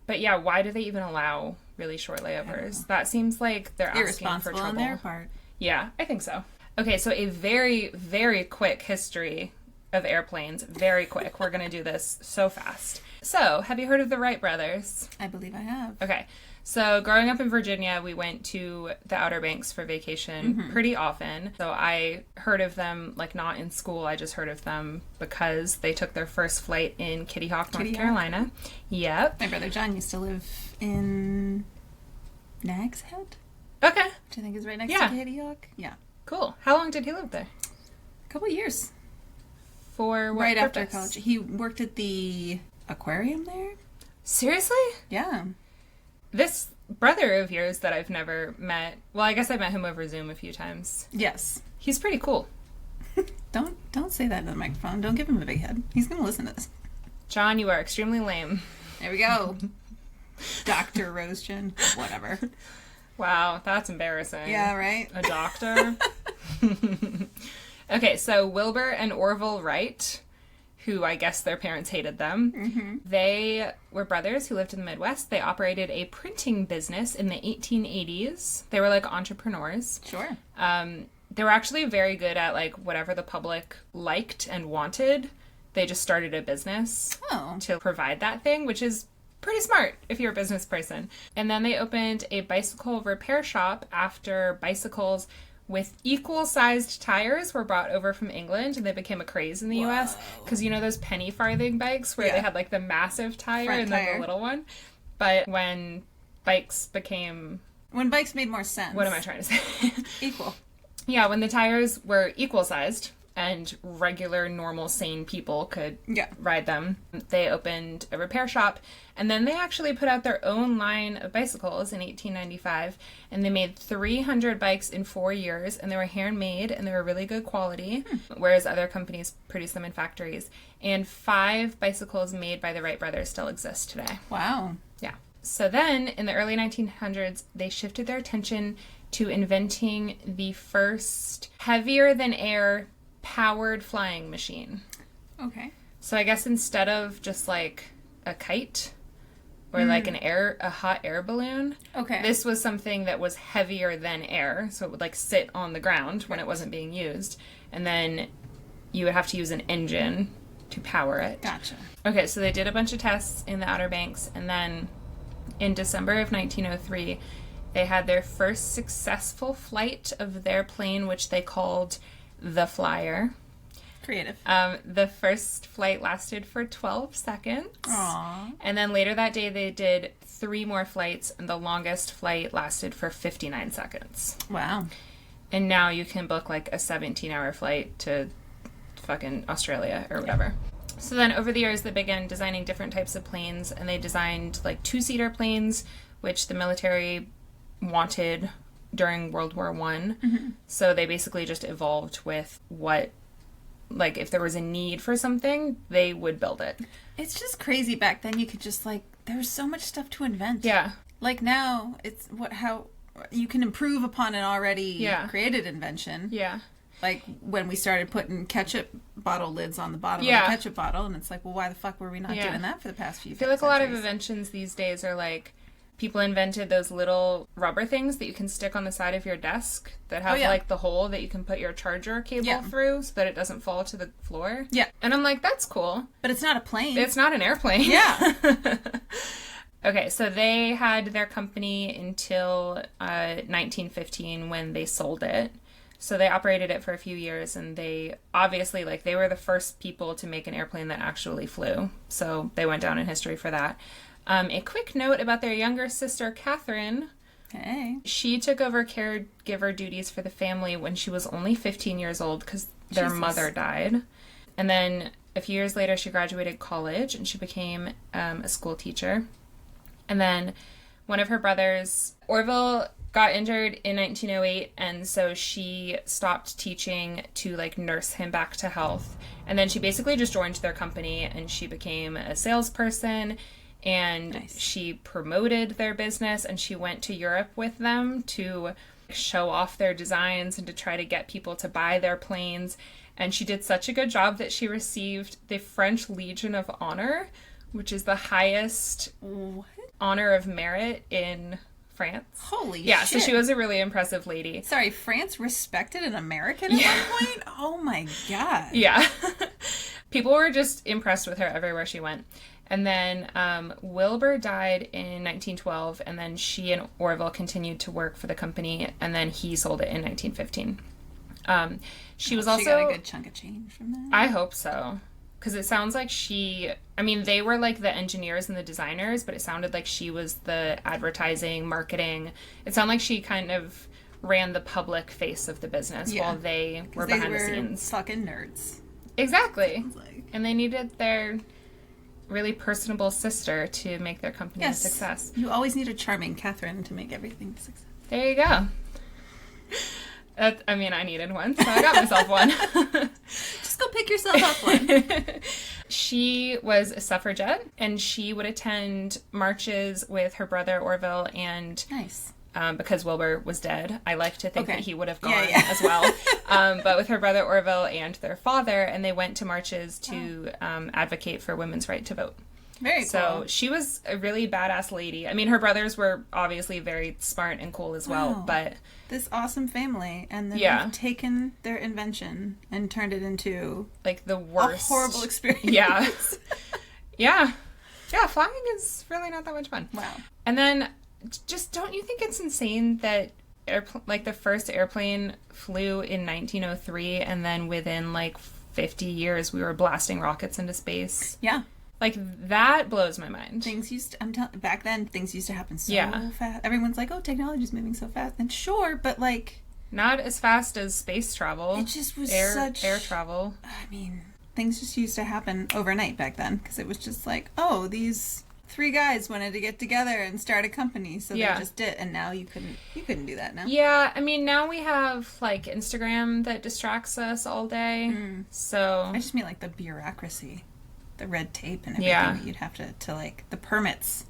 But yeah, why do they even allow really short layovers? That seems like they're asking for trouble. On their part. Yeah, I think so. Okay, so a very, very quick history of airplanes. Very quick. We're going to do this so fast. So, have you heard of the Wright brothers? I believe I have. Okay. So, growing up in Virginia, we went to the Outer Banks for vacation pretty often. So, I heard of them, like, not in school. I just heard of them because they took their first flight in Kitty Hawk, North Carolina. Yep. My brother John used to live in Nag's Head. Okay. Which I think is right next to Kitty Hawk. Yeah. Cool. How long did he live there? A couple years. For what Right purpose? after college. He worked at the aquarium there. Seriously? Yeah. This brother of yours that I've never met, well, I guess I met him over Zoom a few times. Yes. He's pretty cool. Don't say that in the microphone. Don't give him a big head. He's going to listen to this. John, you are extremely lame. There we go. Dr. Rosechen. Whatever. Wow, that's embarrassing. Yeah, right? A doctor? Okay, so Wilbur and Orville Wright, who I guess their parents hated them, they were brothers who lived in the Midwest. They operated a printing business in the 1880s. They were like entrepreneurs. Sure. They were actually very good at like whatever the public liked and wanted. They just started a business to provide that thing, which is pretty smart if you're a business person. And then they opened a bicycle repair shop after bicycles with equal-sized tires were brought over from England, and they became a craze in the U.S. Because you know those penny farthing bikes where they had like the massive tire and then the little one? But when bikes made more sense. What am I trying to say? Equal. Yeah, when the tires were equal-sized and regular, normal, sane people could ride them, they opened a repair shop. And then they actually put out their own line of bicycles in 1895, and they made 300 bikes in 4 years, and they were handmade, and they were really good quality, whereas other companies produce them in factories. And 5 bicycles made by the Wright brothers still exist today. Wow. Yeah. So then, in the early 1900s, they shifted their attention to inventing the first heavier-than-air powered flying machine. Okay. So I guess instead of just like a kite or like a hot air balloon, this was something that was heavier than air, so it would like sit on the ground when it wasn't being used, and then you would have to use an engine to power it. Gotcha. Okay, so they did a bunch of tests in the Outer Banks, and then in December of 1903 they had their first successful flight of their plane, which they called the Flyer. Creative. The first flight lasted for 12 seconds. Aww. And then later that day, they did 3 more flights, and the longest flight lasted for 59 seconds. Wow. And now you can book like a 17-hour flight to fucking Australia or whatever. So then over the years, they began designing different types of planes, and they designed like 2-seater planes, which the military wanted during World War One. Mm-hmm. So they basically just evolved with what, like, if there was a need for something, they would build it. It's just crazy. Back then, you could just, like, there was so much stuff to invent. Yeah. Like, now, it's how you can improve upon an already created invention. Yeah. Like, when we started putting ketchup bottle lids on the bottom of the ketchup bottle, and it's like, well, why the fuck were we not doing that for the past few I feel like a lot of inventions these days are, like, people invented those little rubber things that you can stick on the side of your desk that have, like, the hole that you can put your charger cable through so that it doesn't fall to the floor. Yeah. And I'm like, that's cool. But it's not a plane. It's not an airplane. Yeah. Okay, so they had their company until 1915 when they sold it. So they operated it for a few years, and they obviously, like, they were the first people to make an airplane that actually flew. So they went down in history for that. A quick note about their younger sister, Catherine. Hey. She took over caregiver duties for the family when she was only 15 years old because their mother died. And then a few years later, she graduated college, and she became a school teacher. And then one of her brothers, Orville, got injured in 1908, and so she stopped teaching to, like, nurse him back to health. And then she basically just joined their company, and she became a salesperson, and she promoted their business, and she went to Europe with them to show off their designs and to try to get people to buy their planes. And she did such a good job that she received the French Legion of Honor, which is the highest honor of merit in France. Holy shit. Yeah, so she was a really impressive lady. Sorry, France respected an American at one point? Oh my god. Yeah. People were just impressed with her everywhere she went. And then Wilbur died in 1912, and then she and Orville continued to work for the company, and then he sold it in 1915. She was also... She got a good chunk of change from that? I hope so. Because it sounds like they were like the engineers and the designers, but it sounded like she was the advertising, marketing. It sounded like she kind of ran the public face of the business while they were behind the scenes. Fucking nerds. Exactly. And they needed their really personable sister to make their company a success. You always need a charming Catherine to make everything a success. There you go. I needed one, so I got myself one. Just go pick yourself up one. She was a suffragette, and she would attend marches with her brother Orville, and because Wilbur was dead, I like to think that he would have gone as well. But with her brother Orville and their father, and they went to marches to advocate for women's right to vote. Very cool. So she was a really badass lady. I mean, her brothers were obviously very smart and cool as well, but... This awesome family, and then they've taken their invention and turned it into... like, the worst... a horrible experience. Yeah. Yeah, flying is really not that much fun. Wow. And then, just don't you think it's insane that, the first airplane flew in 1903, and then within, 50 years we were blasting rockets into space? Yeah. That blows my mind. Back then, things used to happen so fast. Everyone's like, oh, technology's moving so fast. And sure, but not as fast as space travel. It just was air travel. I mean, things just used to happen overnight back then. Because it was just like, oh, these 3 guys wanted to get together and start a company. So they just did. And now you couldn't do that now. Yeah, I mean, now we have, Instagram that distracts us all day. So... I just mean, the bureaucracy. The red tape and everything that you'd have to the permits,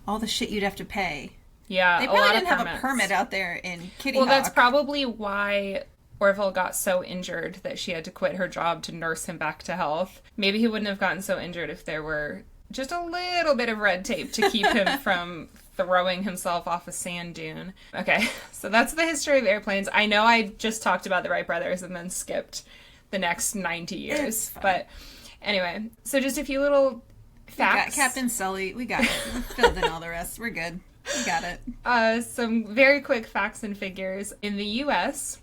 all the shit you'd have to pay. Yeah, they probably didn't have a permit out there in Kitty Hawk. Well, that's probably why Orville got so injured that she had to quit her job to nurse him back to health. Maybe he wouldn't have gotten so injured if there were just a little bit of red tape to keep him from throwing himself off a sand dune. Okay, so that's the history of airplanes. I know I just talked about the Wright brothers and then skipped the next 90 years, but... Anyway, so just a few little facts. We got Captain Sully. We got it. We filled in all the rest. We're good. We got it. Some very quick facts and figures. In the U.S.,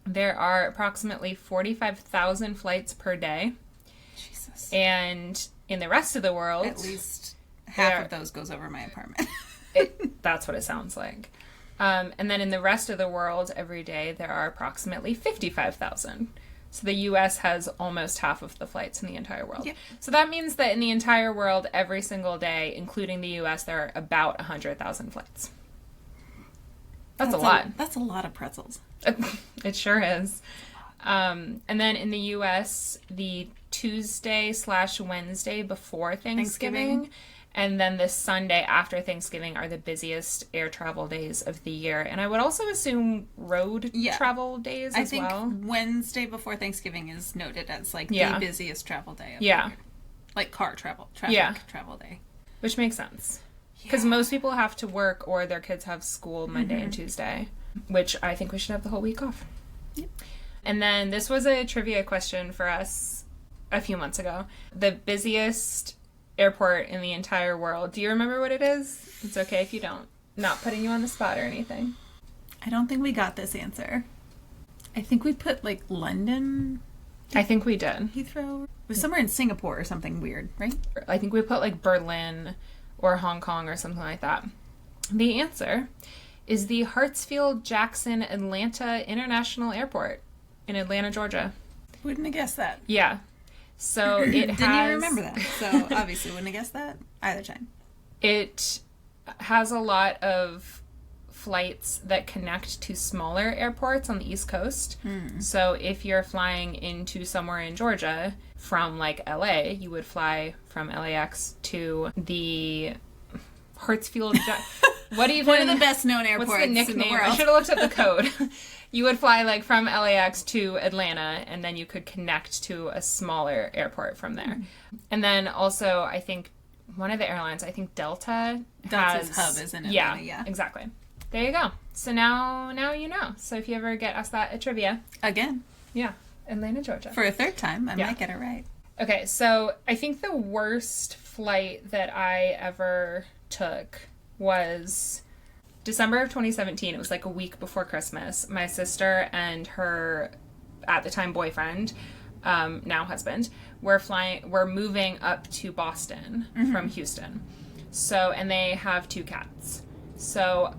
there are approximately 45,000 flights per day. Jesus. And in the rest of the world... At least half of those goes over my apartment. That's what it sounds like. And then in the rest of the world, every day, there are approximately 55,000. So the U.S. has almost half of the flights in the entire world. Yep. So that means that in the entire world, every single day, including the U.S., there are about 100,000 flights. That's a lot. That's a lot of pretzels. It sure is. And then in the U.S., the Tuesday/Wednesday before Thanksgiving, and then the Sunday after Thanksgiving are the busiest air travel days of the year. And I would also assume road travel days as well. I think Wednesday before Thanksgiving is noted as like the busiest travel day of the year. Like car travel, travel day. Which makes sense. Because most people have to work or their kids have school Monday and Tuesday, which I think we should have the whole week off. Yep. And then this was a trivia question for us a few months ago. The busiest airport in the entire world. Do you remember what it is? It's okay if you don't. Not putting you on the spot or anything. I don't think we got this answer. I think we put like London. I think we did. Heathrow. It was somewhere in Singapore or something weird, right? I think we put like Berlin or Hong Kong or something like that. The answer is the Hartsfield-Jackson-Atlanta International Airport in Atlanta, Georgia. Wouldn't have guessed that. Yeah. So it Didn't even remember that. So obviously wouldn't have guessed that either time. It has a lot of flights that connect to smaller airports on the East Coast. So if you're flying into somewhere in Georgia from like LA, you would fly from LAX to the Hartsfield. One of the best known airports. What's the nickname? In the world. I should have looked up the code. You would fly like from LAX to Atlanta, and then you could connect to a smaller airport from there. And then also, I think one of the airlines, I think Delta, Delta's hub is in Atlanta. Yeah, exactly. There you go. So now you know. So if you ever get asked that at trivia, again, Atlanta, Georgia, for a third time, I might get it right. Okay, so I think the worst flight that I ever took was December of 2017. It was like a week before Christmas. My sister and her, at the time, boyfriend, now husband, were moving up to Boston from Houston. So, and they have 2 cats. So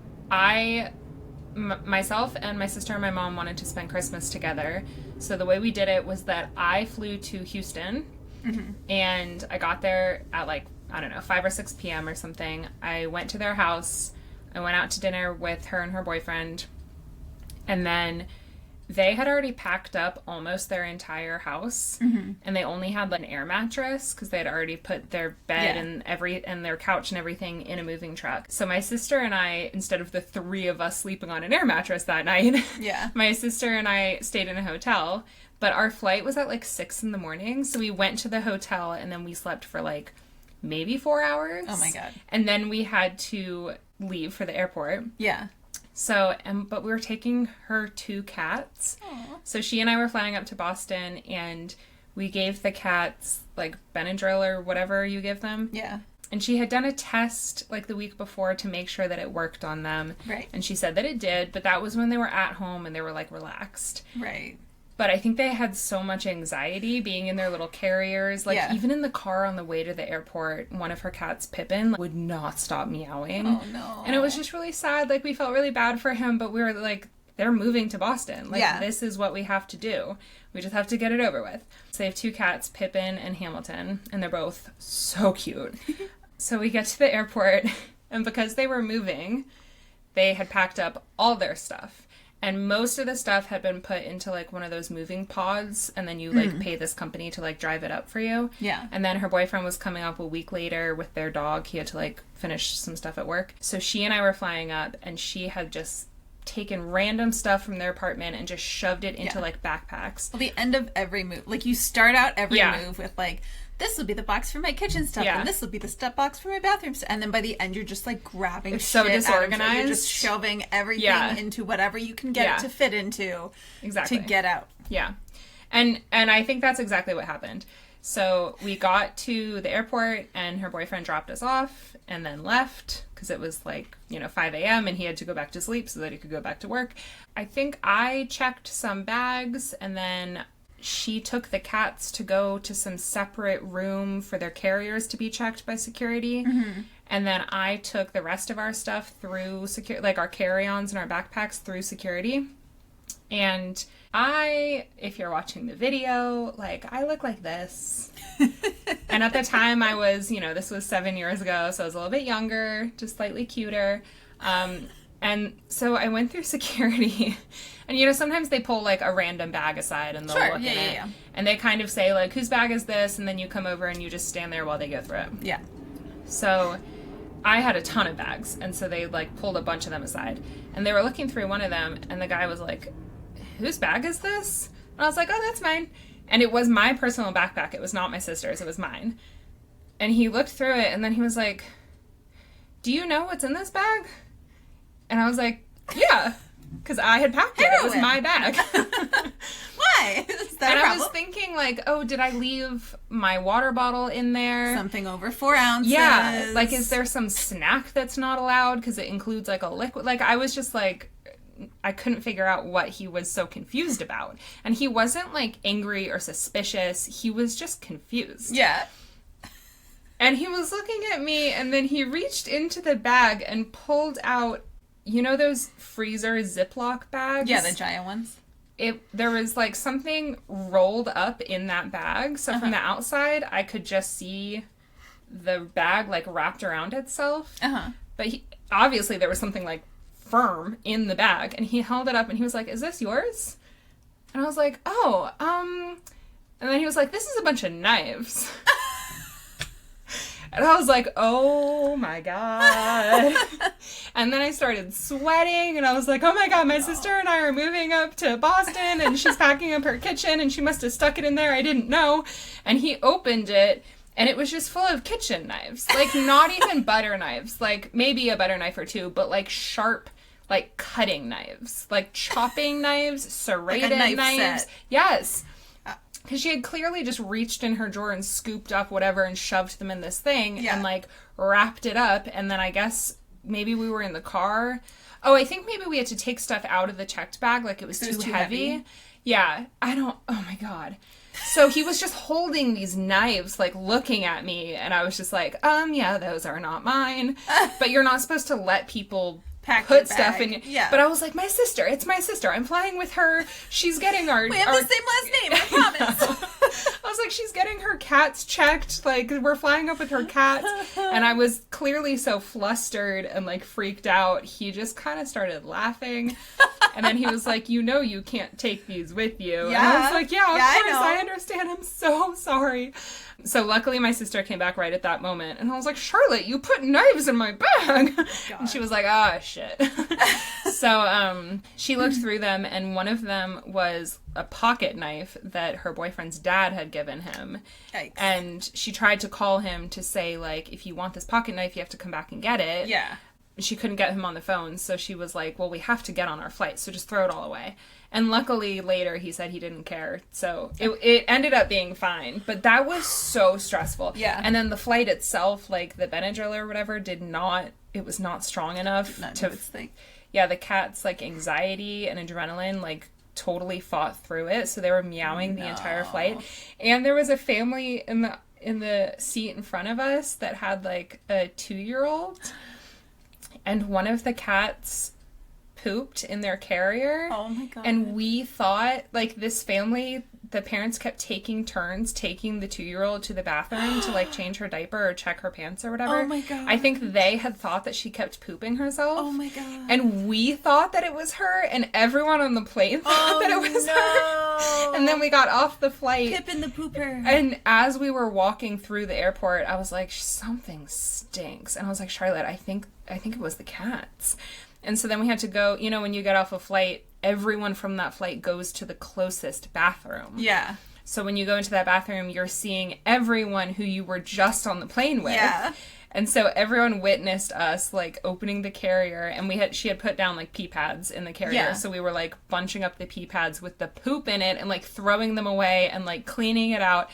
myself and my sister and my mom wanted to spend Christmas together. So the way we did it was that I flew to Houston and I got there at like, I don't know, 5 or 6 p.m. or something. I went to their house. I went out to dinner with her and her boyfriend. And then they had already packed up almost their entire house. And they only had like an air mattress because they had already put their bed and their couch and everything in a moving truck. So my sister and I, instead of the 3 of us sleeping on an air mattress that night, my sister and I stayed in a hotel. But our flight was at like 6 in the morning. So we went to the hotel and then we slept for like maybe 4 hours. Oh my God. And then we had to leave for the airport. Yeah. So, but we were taking her 2 cats. Aww. So she and I were flying up to Boston, and we gave the cats, like, Benadryl or whatever you give them. Yeah. And she had done a test, like, the week before to make sure that it worked on them. Right. And she said that it did, but that was when they were at home and they were, like, relaxed. Right. But I think they had so much anxiety being in their little carriers. Like, even in the car on the way to the airport, one of her cats, Pippin, would not stop meowing. Oh, no. And it was just really sad. Like, we felt really bad for him, but we were like, they're moving to Boston. Like, this is what we have to do. We just have to get it over with. So they have 2 cats, Pippin and Hamilton, and they're both so cute. So we get to the airport, and because they were moving, they had packed up all their stuff. And most of the stuff had been put into, like, one of those moving pods, and then you, like, pay this company to, like, drive it up for you. Yeah. And then her boyfriend was coming up a week later with their dog. He had to, like, finish some stuff at work. So she and I were flying up, and she had just taken random stuff from their apartment and just shoved it into, like, backpacks. Well, the end of every move. Like, you start out every move with, like, this will be the box for my kitchen stuff, and this will be the step box for my bathroom stuff. And then by the end, you're just, like, grabbing it's shit so disorganized. You're just shoving everything into whatever you can get it to fit into to get out. Yeah. And I think that's exactly what happened. So we got to the airport, and her boyfriend dropped us off and then left because it was, like, 5 a.m. and he had to go back to sleep so that he could go back to work. I think I checked some bags, and then she took the cats to go to some separate room for their carriers to be checked by security. And then I took the rest of our stuff through like our carry-ons and our backpacks through security. And if you're watching the video, like, I look like this. And at the time this was 7 years ago, so I was a little bit younger, just slightly cuter. And so I went through security, and, you know, sometimes they pull, like, a random bag aside, and they'll look in it. Yeah. And they kind of say, like, whose bag is this? And then you come over, and you just stand there while they go through it. Yeah. So I had a ton of bags, and so they, like, pulled a bunch of them aside. And they were looking through one of them, and the guy was like, whose bag is this? And I was like, oh, that's mine. And it was my personal backpack. It was not my sister's. It was mine. And he looked through it, and then he was like, do you know what's in this bag? And I was like, yeah, because I had packed it. Heroin. It was my bag. Why? Is that and a problem? I was thinking, like, oh, did I leave my water bottle in there? Something over 4 ounces. Yeah. Like, is there some snack that's not allowed because it includes, like, a liquid? Like, I was just, like, I couldn't figure out what he was so confused about. And he wasn't, like, angry or suspicious. He was just confused. Yeah. And he was looking at me, and then he reached into the bag and pulled out, you know those freezer Ziploc bags? Yeah, the giant ones. There was, like, something rolled up in that bag. So from the outside, I could just see the bag, like, wrapped around itself. But obviously there was something, like, firm in the bag. And he held it up, and he was like, is this yours? And I was like, oh, And then he was like, this is a bunch of knives. And I was like, oh my God. And then I started sweating, and I was like, oh my God, my sister and I are moving up to Boston, and she's packing up her kitchen, and she must have stuck it in there. I didn't know. And he opened it, and it was just full of kitchen knives. Like, not even butter knives. Like, maybe a butter knife or two, but, like, sharp, like, cutting knives. Like, chopping knives, serrated like a knives. Set. Yes. Because she had clearly just reached in her drawer and scooped up whatever and shoved them in this thing and, like, wrapped it up. And then I guess maybe we were in the car. Oh, I think maybe we had to take stuff out of the checked bag. Like, it was too heavy. Yeah. Oh, my God. So he was just holding these knives, like, looking at me. And I was just like, yeah, those are not mine. But you're not supposed to let people put stuff in. Yeah. But I was like, my sister. It's my sister. I'm flying with her. She's getting our... We have the same last name, I promise. I was like, she's getting her cats checked. Like, we're flying up with her cats. And I was clearly so flustered and, like, freaked out. He just kind of started laughing. And then he was like, you know you can't take these with you. Yeah. And I was like, yeah, of course. I understand. I'm so sorry. So luckily my sister came back right at that moment. And I was like, Charlotte, you put knives in my bag. God. And she was like, ah, shit. So she looked through them, and one of them was a pocket knife that her boyfriend's dad had given him. Yikes. And she tried to call him to say, like, if you want this pocket knife, you have to come back and get it. Yeah. She couldn't get him on the phone, so she was like, well, we have to get on our flight, so just throw it all away. And luckily, later, he said he didn't care, so it ended up being fine. But that was so stressful. Yeah. And then the flight itself, like, the Benadryl or whatever, it was not strong enough to... Yeah, the cat's, like, anxiety and adrenaline, like, totally fought through it, so they were meowing the entire flight. And there was a family in the seat in front of us that had, like, a 2-year-old... And one of the cats pooped in their carrier. Oh my God. And we thought, like, this family, the parents kept taking turns taking the 2-year-old to the bathroom to, like, change her diaper or check her pants or whatever. Oh my God. I think they had thought that she kept pooping herself. Oh my God. And we thought that it was her, and everyone on the plane thought that it was her. And then we got off the flight. Pippin the pooper. And as we were walking through the airport, I was like, something stinks. And I was like, Charlotte, I think it was the cats. And so then we had to go, you know, when you get off a flight, everyone from that flight goes to the closest bathroom. Yeah. So when you go into that bathroom, you're seeing everyone who you were just on the plane with. Yeah. And so everyone witnessed us, like, opening the carrier, and she had put down, like, pee pads in the carrier. Yeah. So we were, like, bunching up the pee pads with the poop in it and, like, throwing them away and, like, cleaning it out.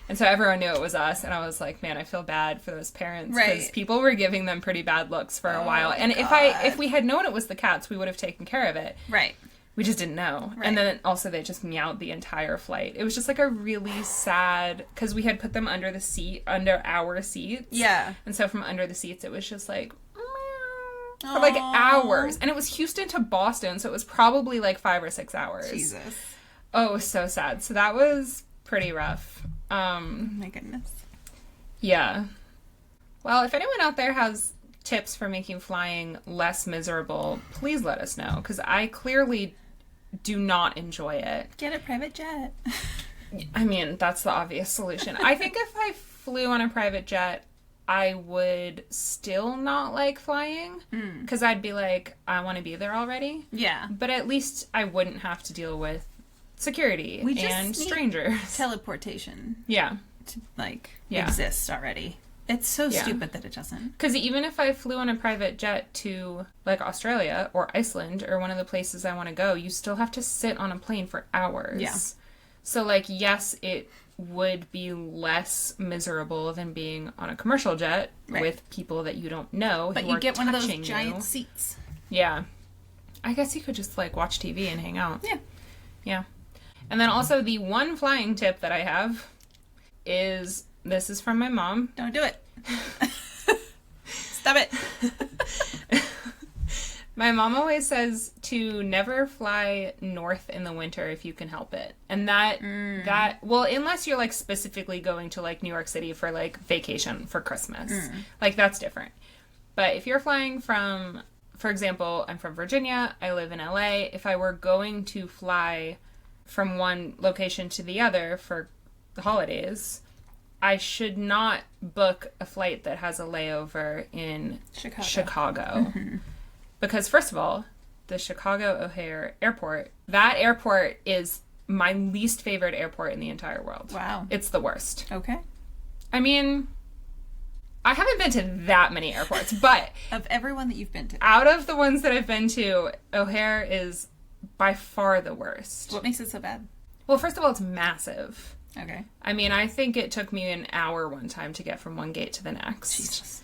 And so everyone knew it was us, and I was like, man, I feel bad for those parents. Right. Because people were giving them pretty bad looks for a while. And God. if we had known it was the cats, we would have taken care of it. Right. We just didn't know. Right. And then also they just meowed the entire flight. It was just like a really sad, because we had put them under our seats. Yeah. And so from under the seats, it was just like, meow, for like hours. And it was Houston to Boston, so it was probably like 5 or 6 hours. Jesus. Oh, it was so sad. So that was pretty rough. Oh my goodness. Yeah. Well, if anyone out there has tips for making flying less miserable, please let us know, because I clearly do not enjoy it. Get a private jet. I mean, that's the obvious solution. I think if I flew on a private jet, I would still not like flying, because I'd be like, I want to be there already. Yeah. But at least I wouldn't have to deal with security and strangers. Teleportation. Yeah. To, exist already. It's so stupid that it doesn't. Because even if I flew on a private jet to, like, Australia or Iceland or one of the places I want to go, you still have to sit on a plane for hours. Yeah. So, like, yes, it would be less miserable than being on a commercial jet with people that you don't know. But you get one of those giant seats. Yeah. I guess you could just, like, watch TV and hang out. Yeah. Yeah. And then also the one flying tip that I have is... This is from my mom. Don't do it. Stop it. My mom always says to never fly north in the winter if you can help it. And well, unless you're like specifically going to like New York City for like vacation for Christmas. Like that's different. But if you're flying from, for example, I'm from Virginia, I live in LA. If I were going to fly from one location to the other for the holidays, I should not book a flight that has a layover in Chicago. Because, first of all, the Chicago O'Hare Airport, that airport is my least favorite airport in the entire world. Wow. It's the worst. Okay. I mean, I haven't been to that many airports, but... Of everyone that you've been to. Out of the ones that I've been to, O'Hare is by far the worst. What makes it so bad? Well, first of all, it's massive. Okay. I mean, I think it took me an hour one time to get from one gate to the next. Jesus.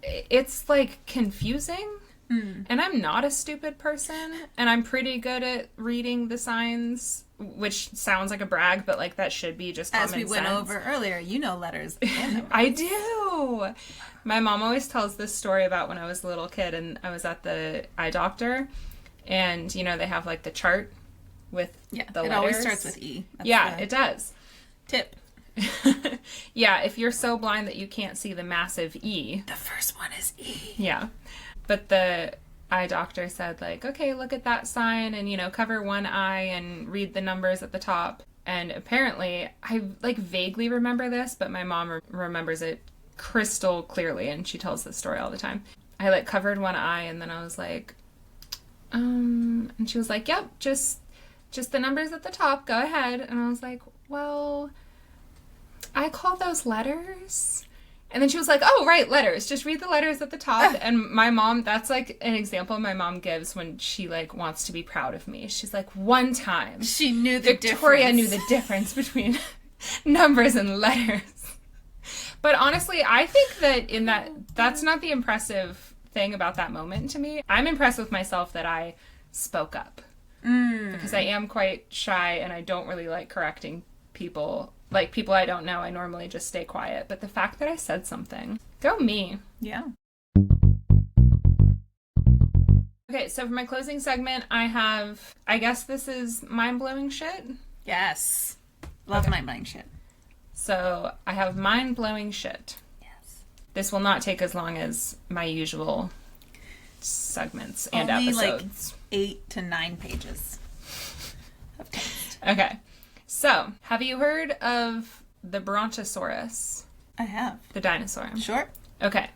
It's, like, confusing. And I'm not a stupid person. And I'm pretty good at reading the signs, which sounds like a brag, but, like, that should be just common sense. As we went over earlier, you know letters and numbers. I do. My mom always tells this story about when I was a little kid and I was at the eye doctor. And, you know, they have, like, the chart with the letters. It always starts with E. It does. Tip. Yeah, if you're so blind that you can't see the massive E. The first one is E. Yeah. But the eye doctor said, like, okay, look at that sign and, you know, cover one eye and read the numbers at the top. And apparently, I, like, vaguely remember this, but my mom remembers it crystal clearly, and she tells this story all the time. I, like, covered one eye, and then I was like, and she was like, yep, just the numbers at the top, go ahead. And I was like, well, I call those letters. And then she was like, oh, right, letters. Just read the letters at the top. And my mom, that's like an example my mom gives when she like wants to be proud of me. She's like, one time. She knew the Victoria knew the difference between numbers and letters. But honestly, I think that that's not the impressive thing about that moment to me. I'm impressed with myself that I spoke up. Because I am quite shy and I don't really like correcting people. Like, people I don't know, I normally just stay quiet. But the fact that I said something, go me. Yeah. Okay, so for my closing segment, I guess this is mind-blowing shit? Yes. Love mind-blowing shit. So, I have mind-blowing shit. Yes. This will not take as long as my usual segments and Only episodes. Like 8 to 9 pages of text. Okay. So, have you heard of the Brontosaurus? I have. The dinosaur. Sure. Okay.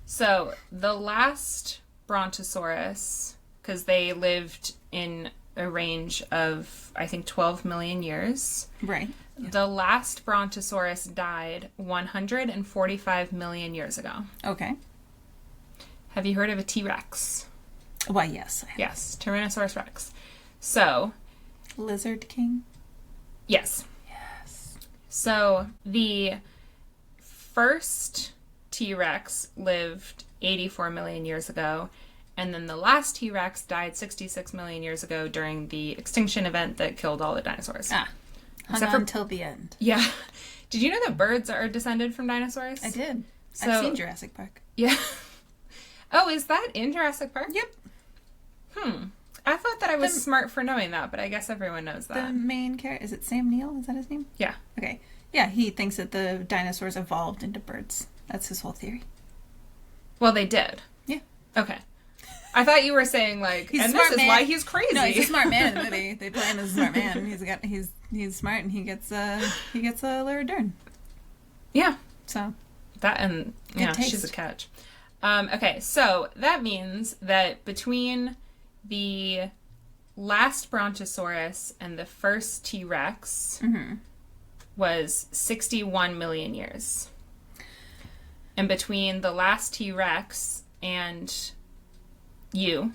So, the last Brontosaurus, because they lived in a range of, I think, 12 million years. Right. Yeah. The last Brontosaurus died 145 million years ago. Okay. Have you heard of a T-Rex? Why, yes. I have. Yes, Tyrannosaurus Rex. So... Lizard King? Yes. Yes. So, the first T-Rex lived 84 million years ago, and then the last T-Rex died 66 million years ago during the extinction event that killed all the dinosaurs. Hung on until the end. Yeah. Did you know that birds are descended from dinosaurs? I did. I've seen Jurassic Park. Yeah. Oh, is that in Jurassic Park? Yep. I thought that I was smart for knowing that, but I guess everyone knows that. The main character, is it Sam Neill? Is that his name? Yeah. Okay. Yeah, he thinks that the dinosaurs evolved into birds. That's his whole theory. Yeah. they did. Yeah. Okay. I thought you were saying, like, He's a and smart this is man. why he's crazy. No, he's a smart man in the movie. They play him as a smart man. He's smart, and he gets Laura Dern. Yeah. So that and good yeah, taste. she's a catch. Okay, so that means that between the last Brontosaurus and the first T-Rex was 61 million years. And between the last T-Rex and you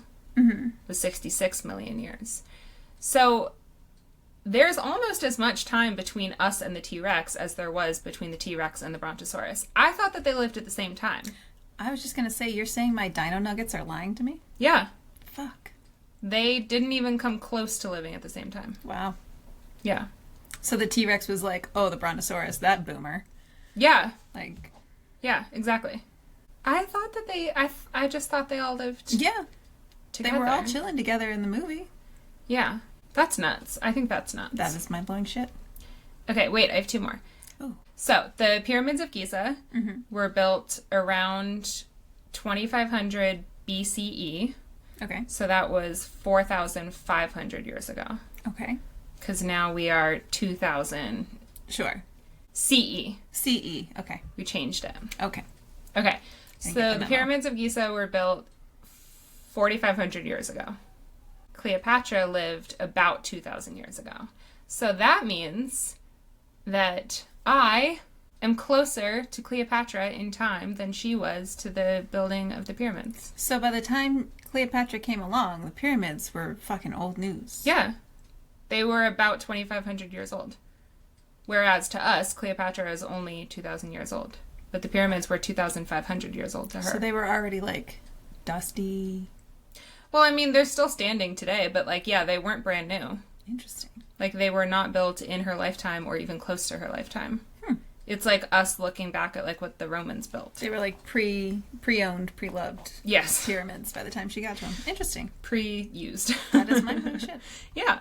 was 66 million years. So there's almost as much time between us and the T-Rex as there was between the T-Rex and the Brontosaurus. I thought that they lived at the same time. I was just going to say, you're saying my dino nuggets are lying to me? Yeah. Fuck. They didn't even come close to living at the same time. Wow. Yeah. So the T-Rex was like, oh, the Brontosaurus, that boomer. Yeah. Like. Yeah, exactly. I thought that I just thought they all lived Yeah. together. They were all chilling together in the movie. Yeah. That's nuts. I think that's nuts. That is mind-blowing shit. Okay, wait, I have two more. Oh. So, the pyramids of Giza were built around 2500 BCE. Okay. So that was 4,500 years ago. Okay. Because now we are 2000 Sure. CE. CE. Okay. We changed it. Okay. Okay. I get So the the pyramids of Giza were built 4,500 years ago. Cleopatra lived about 2,000 years ago. So that means that I am closer to Cleopatra in time than she was to the building of the pyramids. So by the time Cleopatra came along, the pyramids were fucking old news. Yeah. They were about 2,500 years old. Whereas to us, Cleopatra is only 2,000 years old. But the pyramids were 2,500 years old to her. So they were already, like, dusty. Well, I mean, they're still standing today, but, like, yeah, they weren't brand new. Interesting. Like, they were not built in her lifetime or even close to her lifetime. It's like us looking back at, like, what the Romans built. They were, like, pre-owned, pre-loved Yes. pyramids by the time she got to them. Interesting. Pre-used. That is my shit. Yeah.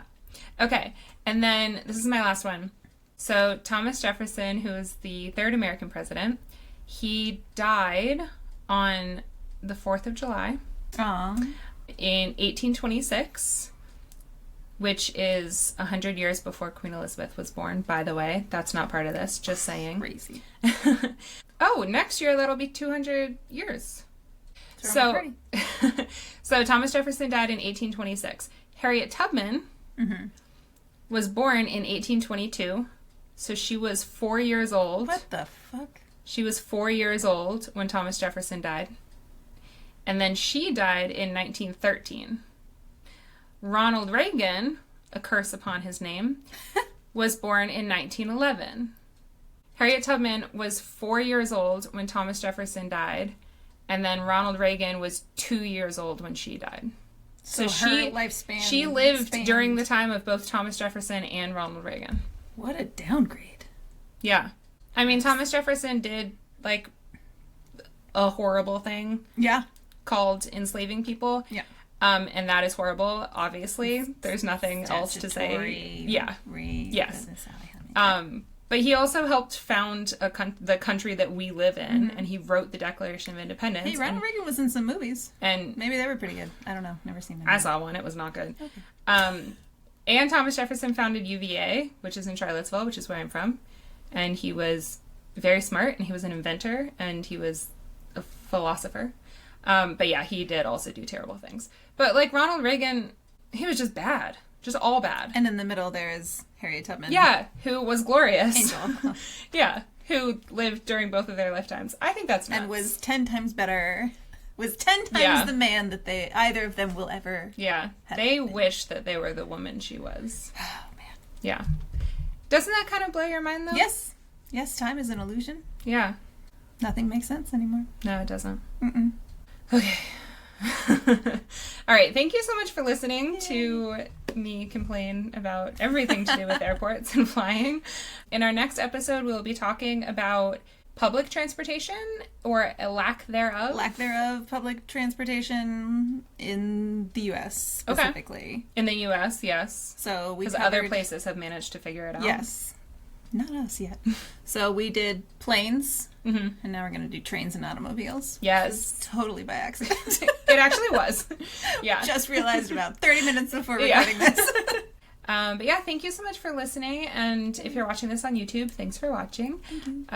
Okay. And then, this is my last one. So, Thomas Jefferson, who was the third American president, he died on the 4th of July. Aw. In 1826, which is 100 years before Queen Elizabeth was born, by the way. That's not part of this, just saying. Crazy. Oh, next year that'll be 200 years. So Thomas Jefferson died in 1826. Harriet Tubman was born in 1822, so she was 4 years old. What the fuck? She was 4 years old when Thomas Jefferson died. And then she died in 1913. Ronald Reagan, a curse upon his name, was born in 1911. Harriet Tubman was 4 years old when Thomas Jefferson died, and then Ronald Reagan was 2 years old when she died. So her lifespan. She lived during the time of both Thomas Jefferson and Ronald Reagan. What a downgrade. Yeah. I mean, Thomas Jefferson did, like, a horrible thing. Yeah. Called enslaving people. Yeah. And that is horrible, obviously. There's nothing else to say. Yeah. Yes. But he also helped found the country that we live in, and he wrote the Declaration of Independence. Hey, Ronald Reagan was in some movies. And maybe they were pretty good. I don't know. Never seen them. I saw one. It was not good. Okay. And Thomas Jefferson founded UVA, which is in Charlottesville, which is where I'm from. And he was very smart, and he was an inventor, and he was a philosopher. But yeah, he did also do terrible things. But, like, Ronald Reagan, he was just bad. Just all bad. And in the middle there is Harriet Tubman. Yeah, who was glorious. Angel. Yeah, who lived during both of their lifetimes. I think that's nuts. And was 10 times better. Was 10 times the man that either of them will ever. Yeah, they wish that they were the woman she was. Oh, man. Yeah. Doesn't that kind of blow your mind, though? Yes. Yes, time is an illusion. Yeah. Nothing makes sense anymore. No, it doesn't. Mm-mm. Okay. All right. Thank you so much for listening to me complain about everything to do with airports and flying. In our next episode, we'll be talking about public transportation or a lack thereof. Lack thereof public transportation in the U.S. specifically. Okay. In the U.S., yes. So we because other places have managed to figure it out. Yes. Not us yet. So we did planes, and now we're going to do trains and automobiles. Yes. Totally by accident. It actually was. Yeah. Just realized about 30 minutes before recording this. But yeah, thank you so much for listening. And if you're watching this on YouTube, thanks for watching.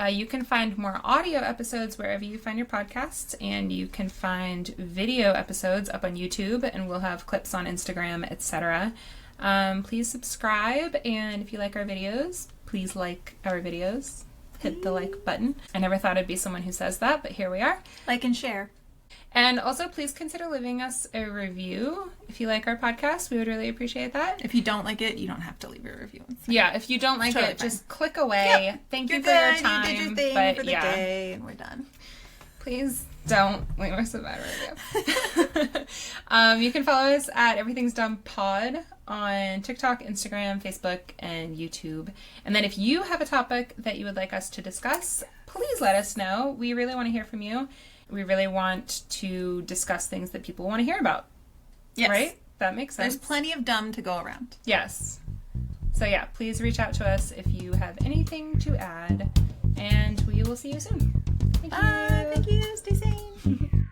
You can find more audio episodes wherever you find your podcasts. And you can find video episodes up on YouTube. And we'll have clips on Instagram, etc. Please subscribe. And if you like our videos, please like our videos. Hit the like button. I never thought I'd be someone who says that, but here we are. Like and share. And also, please consider leaving us a review. If you like our podcast, we would really appreciate that. If you don't like it, you don't have to leave a review. Yeah, if you don't like it, just click away. Yep. Thank You're you for your time. You did your thing but for the day, and we're done. Please don't leave us a bad review. You can follow us at Everything's Dumb Pod on TikTok, Instagram, Facebook, and YouTube. And then if you have a topic that you would like us to discuss, please let us know. We really want to hear from you. We really want to discuss things that people want to hear about. Yes. Right? That makes sense. There's plenty of dumb to go around. Yes. So yeah, please reach out to us if you have anything to add. And we will see you soon. Thank you. Bye. Thank you. Stay sane.